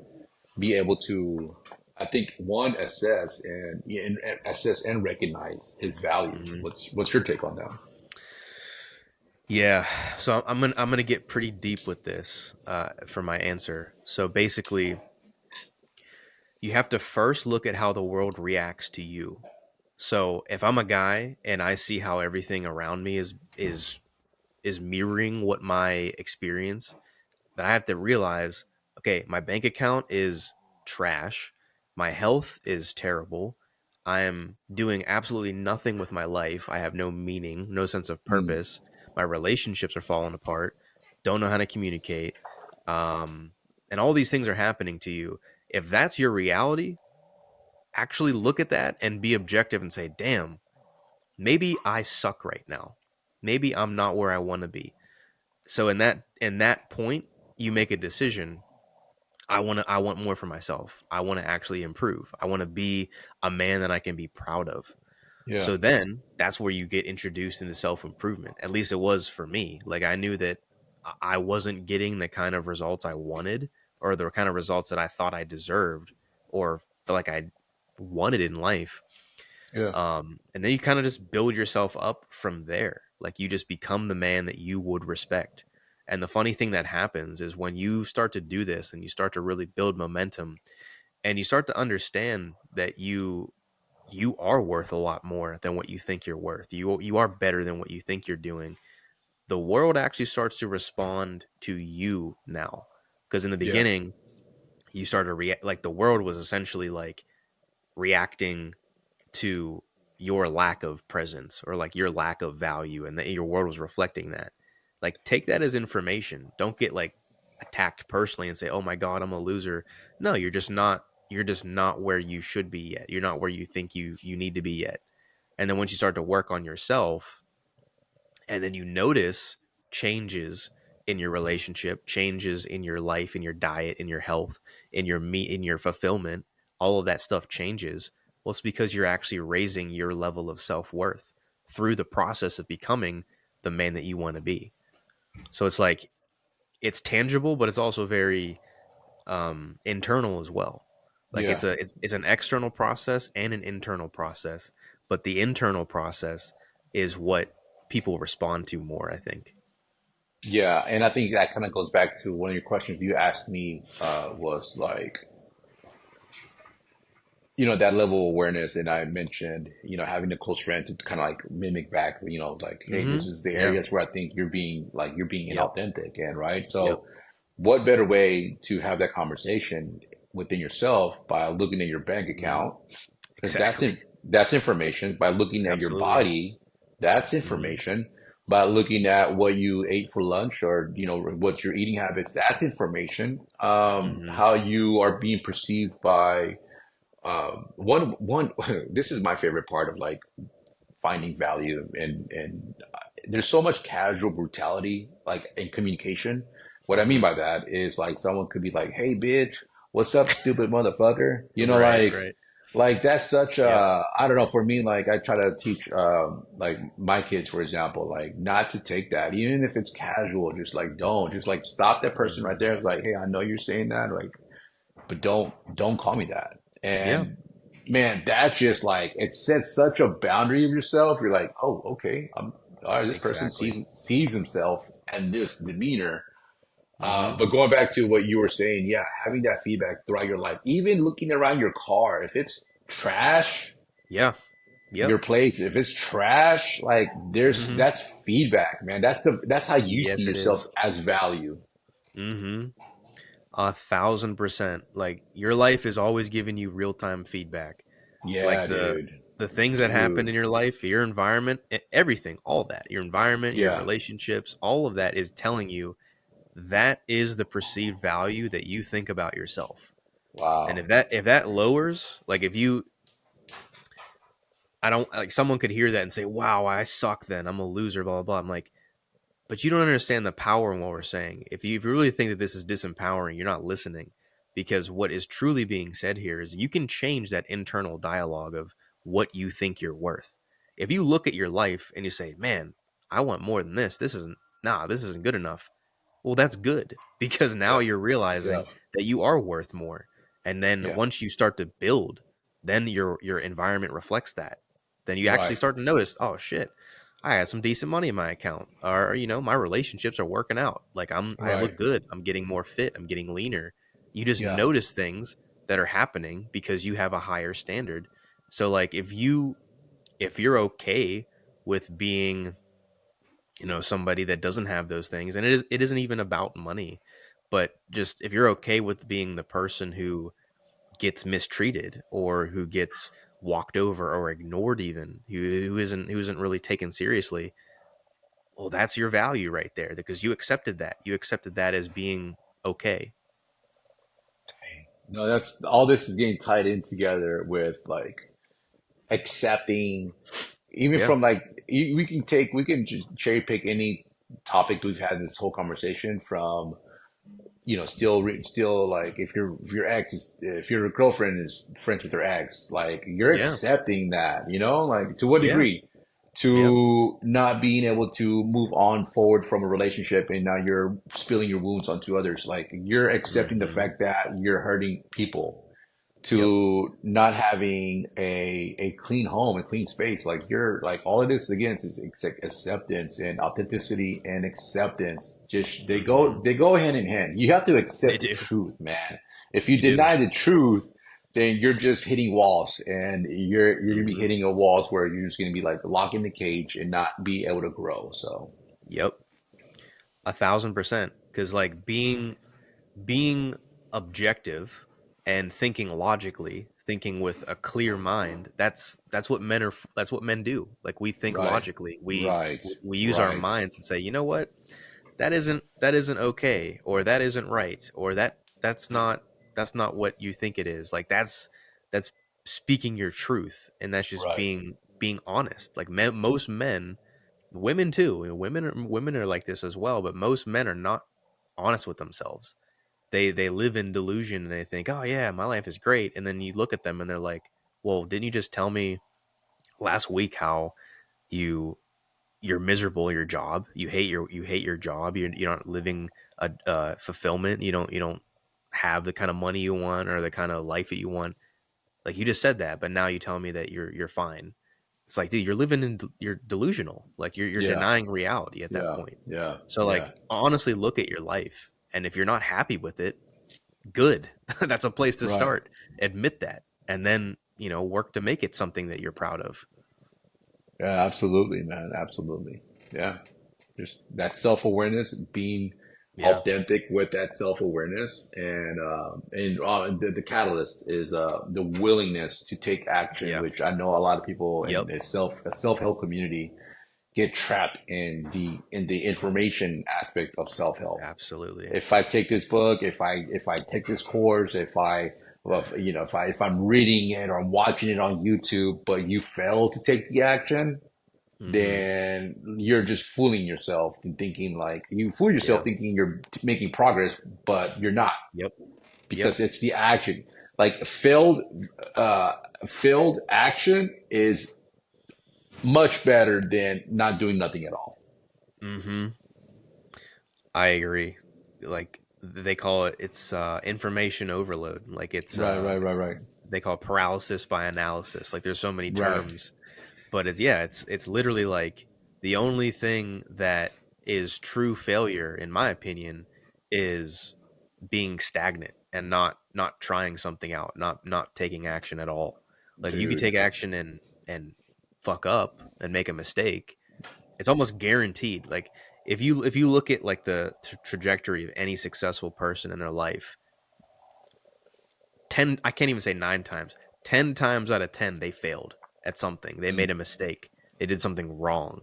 be able to, I think, one, assess and assess and recognize his value? Hmm. What's your take on that? Yeah. So I'm gonna get pretty deep with this for my answer. So basically, you have to first look at how the world reacts to you. So if I'm a guy and I see how everything around me is mirroring what my experience, then I have to realize, okay, my bank account is trash. My health is terrible. I am doing absolutely nothing with my life. I have no meaning, no sense of Mm, purpose. My relationships are falling apart. Don't know how to communicate. And all these things are happening to you. If that's your reality, actually look at that and be objective and say, damn, maybe I suck right now. Maybe I'm not where I want to be. So in that point, you make a decision. I want more for myself. I want to actually improve. I want to be a man that I can be proud of. yeah, So then that's where you get introduced into self-improvement. At least it was for me. Like I knew that I wasn't getting the kind of results I wanted or the kind of results that I thought I deserved or felt like I wanted in life. yeah, And then you kind of just build yourself up from there. Like you just become the man that you would respect. And the funny thing that happens is when you start to do this and you start to really build momentum and you start to understand that you are worth a lot more than what you think you're worth. You are better than what you think you're doing. The world actually starts to respond to you now. Because in the yeah, beginning, you started to react like the world was essentially like reacting to your lack of presence or like your lack of value and that your world was reflecting that. Like take that as information. Don't get like attacked personally and say, "Oh my god, I'm a loser." No, you're just not where you should be yet. You're not where you think you need to be yet. And then once you start to work on yourself and then you notice changes in your relationship, changes in your life, in your diet, in your health, in your meat, in your fulfillment, all of that stuff changes. Well, it's because you're actually raising your level of self worth through the process of becoming the man that you want to be. So it's like it's tangible, but it's also very internal as well. Like yeah. it's an external process and an internal process, but the internal process is what people respond to more. I think. Yeah, and I think that kind of goes back to one of your questions you asked me was like, that level of awareness, and I mentioned, having a close friend to kind of like mimic back, like, hey, Mm-hmm. this is the Yeah. areas where I think you're being Yep. inauthentic, and right. Yep. So, what better way to have that conversation within yourself by looking at your bank Mm-hmm. account? Because Exactly. that's information. By looking at your Absolutely. body, that's Mm-hmm. information. By looking at what you ate for lunch or what your eating habits, that's information. Mm-hmm. How you are being perceived by one this is my favorite part of like finding value, and there's so much casual brutality like in communication. What I mean Hmm. by that is like someone could be like, "Hey, bitch, what's up, stupid motherfucker?" You know, Right, right. like that's such Yep. a, I don't know, for me, like I try to teach like my kids, for example, like not to take that, even if it's casual, just like don't, just like stop that person right Hmm. there. It's like, hey, I know you're saying that, like, but don't call me that. Yeah, And man, that's just like it sets such a boundary of yourself. You're like, oh, okay, all right, this person exactly. sees himself and this demeanor. Hmm. But going back to what you were saying, yeah, having that feedback throughout your life, even looking around your car, if it's trash, Yeah. your Yep. place, if it's trash, like there's Hmm. that's feedback, man. That's how you see Yes, it yourself is. as value. Hmm. 1,000%. Like your life is always giving you real time feedback. Like Yeah, dude. the things that happen Dude. in your life, your environment, everything, all that, your environment, your Yeah. relationships, all of that is telling you that is the perceived value that you think about yourself. And Wow. if that lowers, like if you, I don't like someone could hear that and say, "Wow, I suck. Then I'm a loser." Blah blah blah. I'm like, but you don't understand the power in what we're saying. If you really think that this is disempowering, you're not listening, because what is truly being said here is you can change that internal dialogue of what you think you're worth. If you look at your life and you say, "Man, I want more than this. This isn't good enough." Well, that's good because now Yeah. you're Yeah. realizing that you are worth more. And then Yeah. once you start to build, then your environment reflects that. Then you actually Right. start to notice, oh shit, I had some decent money in my account. Or, my relationships are working out. Like I Right. look good. I'm getting more fit. I'm getting leaner. You just Yeah. notice things that are happening because you have a higher standard. So like if you're okay with being somebody that doesn't have those things, and it isn't even about money, but just if you're okay with being the person who gets mistreated or who gets walked over or ignored, even who isn't really taken seriously, well, that's your value right there, because you accepted that as being okay. No, that's all, this is getting tied in together with like accepting, even Yeah, from like we can cherry pick any topic we've had in this whole conversation from, still like if your ex is, if your girlfriend is friends with her ex, like you're yeah, accepting that, like to what yeah, degree, yep, to not being able to move on forward from a relationship, and now you're spilling your wounds onto others. Like you're accepting the hmm, fact that you're hurting people, yep, to not having a clean home, a clean space. Like you're like, all it is again is acceptance and authenticity and acceptance. Just hmm, they go hand in hand. You have to they accept the do, truth, man. If you you do, deny the truth, then you're just hitting walls, and you're gonna be hmm, hitting a walls where you're just gonna be like locked in the cage and not be able to grow. So yep, 1,000%, because like being objective and thinking logically, thinking with a clear mind, that's what men do. Like we think right, logically. We right, we use our right, minds and say, "You know what? That isn't okay, or that isn't right, or that's not what you think it is." Like that's speaking your truth, and that's just right, being honest. Like most men, women too. Women are like this as well, but most men are not honest with themselves. They live in delusion and they think, "Oh yeah, my life is great." And then you look at them and they're like, "Well, didn't you just tell me last week how you you're miserable at your job? You hate your job. You're not living a fulfillment. You don't have the kind of money you want or the kind of life that you want. Like you just said that, but now you tell me that you're fine." It's like, dude, you're delusional. Like you're yeah, denying reality at that yeah, point. yeah, So yeah, like honestly look at your life, and if you're not happy with it, good. That's a place to right. start. Admit that, and then work to make it something that you're proud of. Yeah, absolutely, man. Absolutely. Yeah. Just that self-awareness, being Yeah, authentic with that self-awareness, and the catalyst is the willingness to take action, yeah, which I know a lot of people in yep, the self-help community get trapped in the information aspect of self-help. absolutely. If I take this book, if I take this course, if I Well, if I'm reading it or I'm watching it on YouTube, but you fail to take the action, Hmm. then you're just fooling yourself and thinking like you fool yourself Yeah. thinking you're making progress, but you're not Yep. Yep. because it's the action. Like uh, failed action is much better than not doing nothing at all. Hmm. I agree. Like they call it, it's information overload. Like it's Right, right, right, right, they call it paralysis by analysis. Like there's so many right. terms, but it's yeah, it's literally like the only thing that is true failure, in my opinion, is being stagnant and not trying something out, not taking action at all. Like you could Dude. take action and fuck up and make a mistake. It's almost guaranteed. Like if you look at like the trajectory of any successful person in their life, 10, I can't even say 9 times, 10 times out of 10 they failed at something. They Mm, made a mistake. They did something wrong.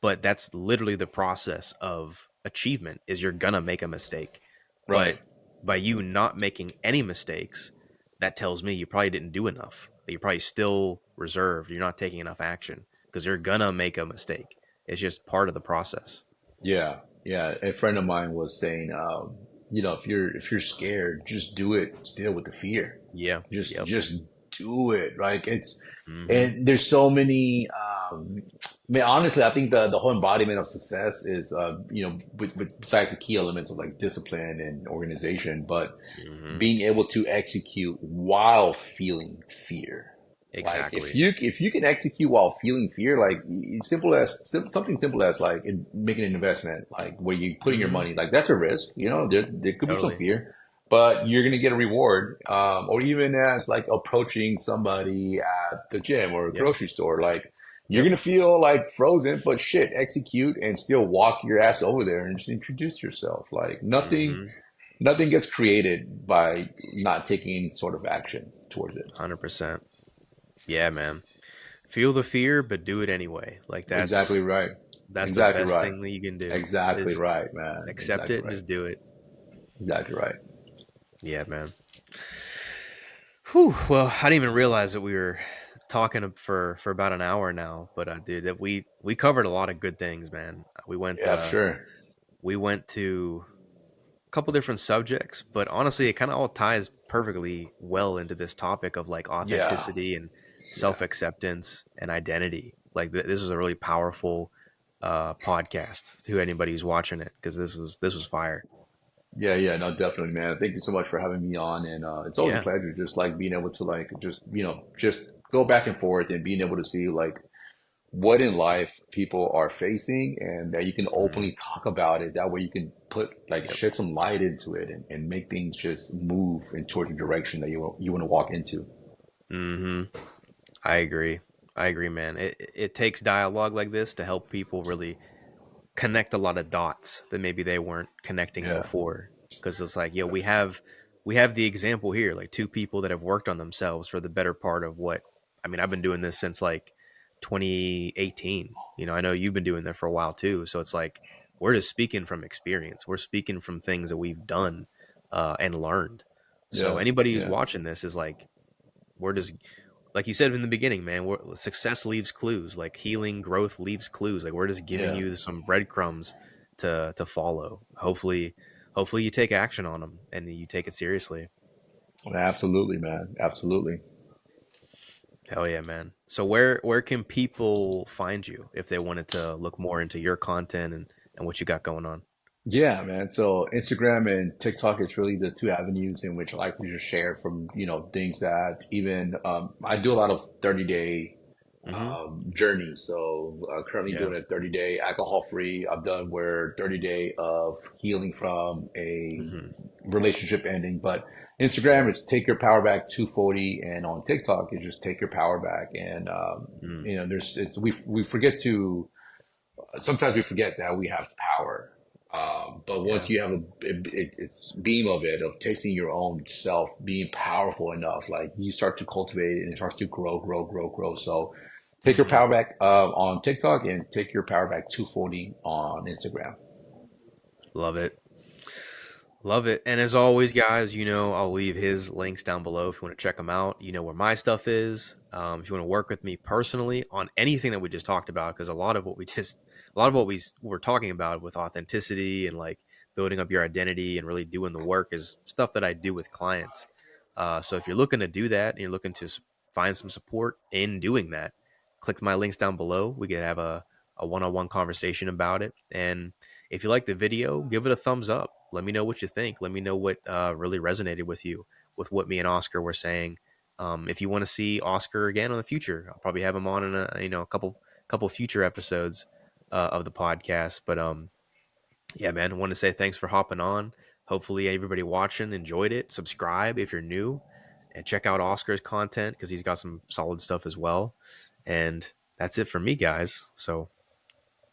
But that's literally the process of achievement, is you're gonna make a mistake. right. But by you not making any mistakes, that tells me you probably didn't do enough. That you're probably still reserved. You're not taking enough action because you're gonna make a mistake. It's just part of the process. Yeah, yeah. A friend of mine was saying, if you're scared, just do it. Deal with the fear. Yeah. Just Yep. just do it. Like Mm-hmm. and there's so many. I mean, honestly, I think the whole embodiment of success is, besides the key elements of like discipline and organization, but Mm-hmm. being able to execute while feeling fear. Like if Exactly. you can execute while feeling fear, like it's something simple as like making an investment, like where you put in your Mm-hmm. money, like that's a risk. There could be some Totally. fear, but you're gonna get a reward. Or even as like approaching somebody at the gym or a Yep. grocery store, like you're Yep. gonna feel like frozen, but shit, execute and still walk your ass over there and just introduce yourself. Like Mm-hmm. nothing gets created by not taking any sort of action towards it. 100%. Yeah, man. Feel the fear, but do it anyway. Like Exactly right. that's the Exactly best right. thing that you can do Exactly is right, man. accept Exactly it and right. just do it. Exactly right. Yeah, man. Whew. Well, I didn't even realize that we were talking for about an hour now, but dude, that we covered a lot of good things, man. Yeah, sure. We went to a couple different subjects, but honestly, it kind of all ties perfectly well into this topic of like Yeah. authenticity and Yeah. self acceptance and identity. Like this is a really powerful podcast to anybody who's watching it, because this was fire. Yeah, yeah, no, definitely, man. Thank you so much for having me on. And it's always a Yeah. pleasure just like being able to like just go back and forth and being able to see like what in life people are facing and that you can Mhm. openly talk about it. That way you can put like Yep. shed some light into it and make things just move in towards the direction that you want to walk into. Hmm. I agree. I agree, man. It takes dialogue like this to help people really connect a lot of dots that maybe they weren't connecting Yeah. before. Because it's like, we have the example here, like two people that have worked on themselves for the better part of what, I mean, I've been doing this since like 2018. I know you've been doing that for a while too. So it's like we're just speaking from experience. We're speaking from things that we've done and learned. So Yeah. anybody who's Yeah. watching this is like, we're just, like you said in the beginning, man, success leaves clues. Like healing, growth leaves clues. Like we're just giving Yeah. you some breadcrumbs to follow. Hopefully you take action on them and you take it seriously. Absolutely, man. Absolutely. Hell yeah, man. So where can people find you if they wanted to look more into your content and what you got going on? Yeah, man. So Instagram and TikTok is really the two avenues in which I like to just share from, things that even I do a lot of 30-day Mm-hmm. journeys. So currently Yeah. doing a 30-day alcohol free. I've done where 30-day of healing from a Mm-hmm. relationship ending. But Yeah. Instagram is take your power back 240, and on TikTok is just take your power back. And Mm. we forget to sometimes we forget that we have power. But once Yeah. you have it's beam of it, of tasting your own self, being powerful enough, like you start to cultivate it and it starts to grow, grow, grow, grow. So take your Mm-hmm. power back on TikTok and take your power back 240 on Instagram. Love it. Love it. And as always, guys, I'll leave his links down below if you want to check them out. You know where my stuff is. If you want to work with me personally on anything that we just talked about, because a lot of what we were talking about with authenticity and like building up your identity and really doing the work is stuff that I do with clients. So if you're looking to do that and you're looking to find some support in doing that, click my links down below. We could have a one-on-one conversation about it. And if you like the video, give it a thumbs up. Let me know what you think. Let me know what really resonated with you with what me and Oscar were saying. If you want to see Oscar again in the future, I'll probably have him on in a couple future episodes of the podcast. But yeah, man, I want to say thanks for hopping on. Hopefully, everybody watching enjoyed it. Subscribe if you're new, and check out Oscar's content because he's got some solid stuff as well. And that's it for me, guys. So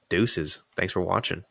deuces. Thanks for watching.